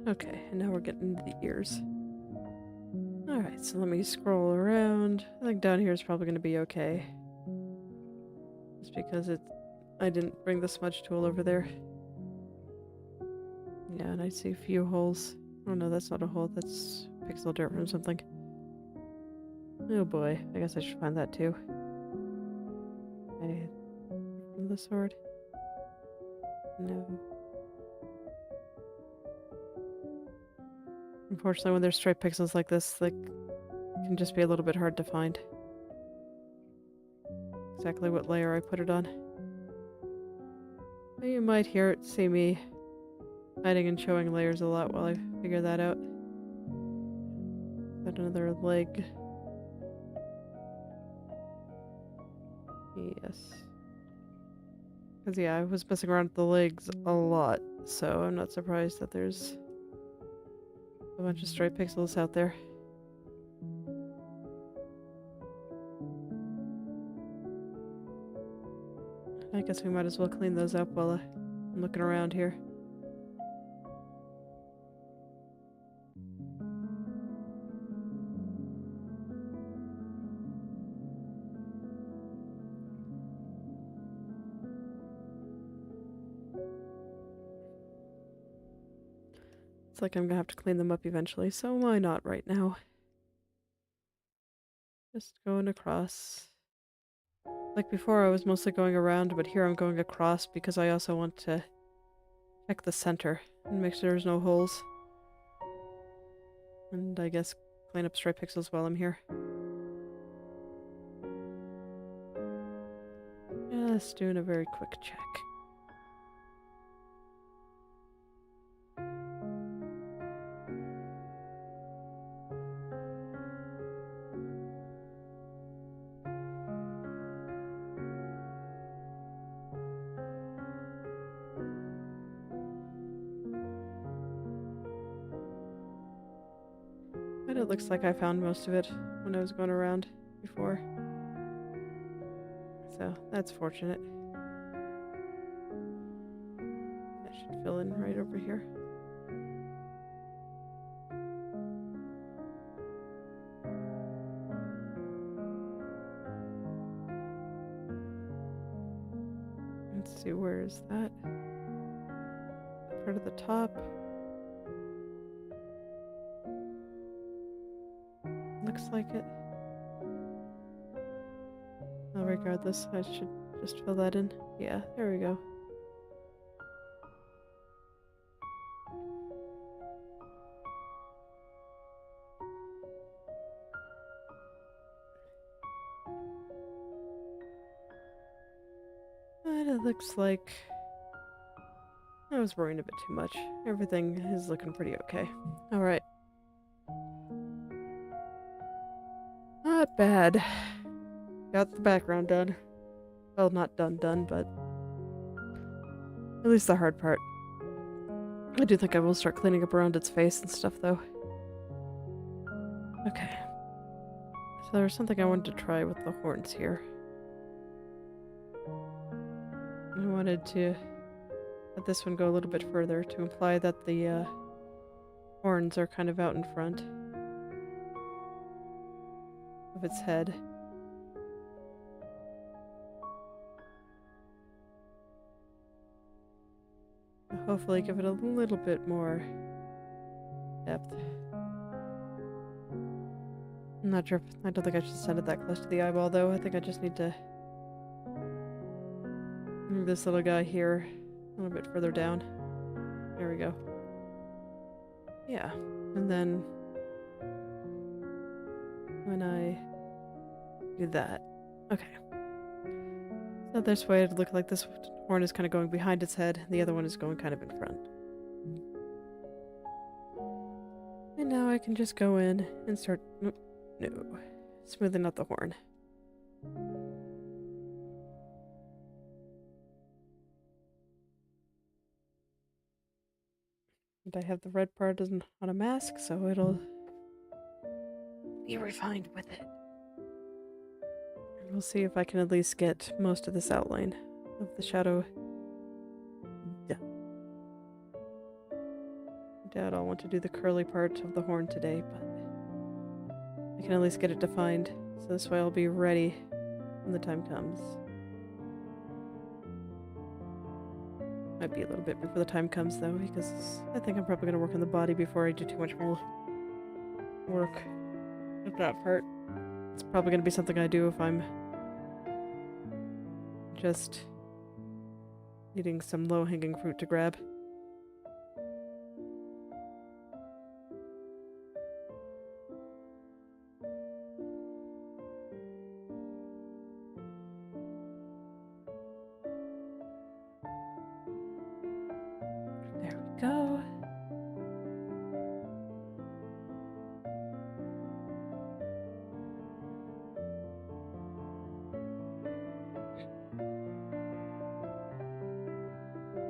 S1: Okay, and now we're getting into the ears. Alright, so let me scroll around. I think down here is probably going to be okay. Just because I didn't bring the smudge tool over there. Yeah, and I see a few holes. Oh no, that's not a hole, that's pixel dirt from something. Oh boy, I guess I should find that too. Okay, from the sword. No. Unfortunately, when there's striped pixels like this, like, it can just be a little bit hard to find exactly what layer I put it on. But you might see me hiding and showing layers a lot while I figure that out. Got another leg. Yes. Because yeah, I was messing around with the legs a lot, so I'm not surprised that there's a bunch of stray pixels out there. I guess we might as well clean those up while I'm looking around here. It's like I'm gonna have to clean them up eventually, so why not right now? Just going across. Like before, I was mostly going around, but here I'm going across because I also want to check the center and make sure there's no holes. And I guess clean up stray pixels while I'm here. Just doing a very quick check. But it looks like I found most of it when I was going around before. So that's fortunate. That should fill in right over here. Let's see, where is that? Part of the top. Looks like it. Well, regardless, I should just fill that in. Yeah, there we go. But it looks like I was worrying a bit too much. Everything is looking pretty okay. Alright. Not bad. Got the background done. Well, not done, but at least the hard part. I do think I will start cleaning up around its face and stuff, though. Okay. So there's something I wanted to try with the horns here. I wanted to let this one go a little bit further to imply that the horns are kind of out in front of its head. Hopefully give it a little bit more depth. I'm not sure. I don't think I should send it that close to the eyeball, though. I think I just need to move this little guy here a little bit further down. There we go. Yeah. And then when I do that. Okay. So this way it'd look like this horn is kind of going behind its head, and the other one is going kind of in front. And now I can just go in and start... No. Smoothing out the horn. And I have the red part on a mask, so it'll be refined with it. And we'll see if I can at least get most of this outline of the shadow. Yeah. I doubt I'll want to do the curly part of the horn today, but I can at least get it defined, so this way I'll be ready when the time comes. Might be a little bit before the time comes, though, because I think I'm probably going to work on the body before I do too much more work with that part. It's probably going to be something I do if I'm just needing some low-hanging fruit to grab. There we go.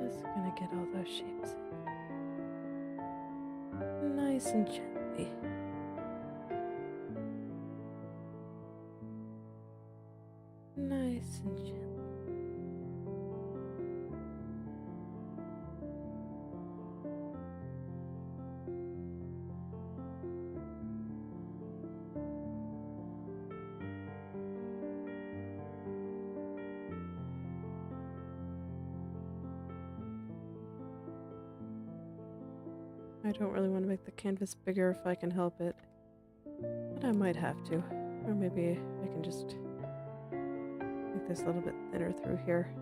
S1: Just gonna get all those shapes in. Nice and gently. Nice and gently. I don't really want to make the canvas bigger if I can help it. But I might have to. Or maybe I can just make this a little bit thinner through here.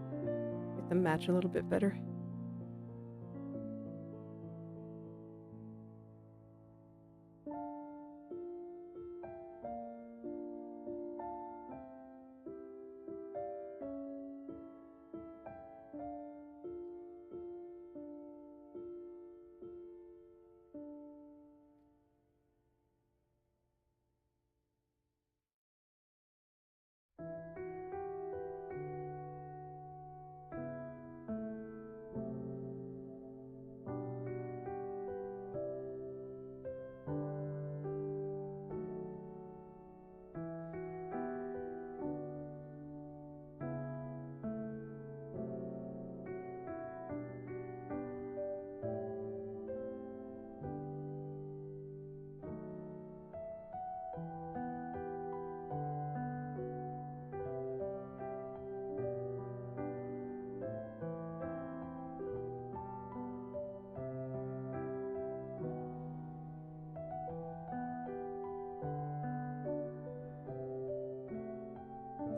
S1: Make them match a little bit better.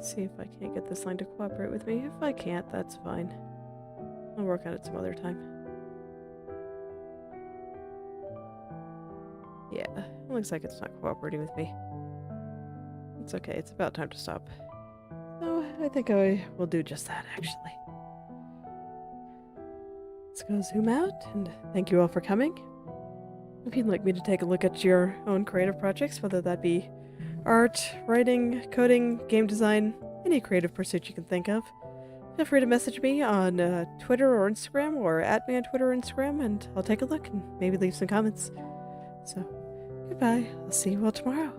S1: See if I can't get this line to cooperate with me. If I can't, that's fine. I'll work on it some other time. Yeah, it looks like it's not cooperating with me. It's okay, it's about time to stop. So, I think I will do just that, actually. Let's go zoom out, and thank you all for coming. If you'd like me to take a look at your own creative projects, whether that be art, writing, coding, game design, any creative pursuit you can think of, feel free to message me on Twitter or Instagram, or at me on Twitter or Instagram, and I'll take a look and maybe leave some comments. So, goodbye. I'll see you all tomorrow.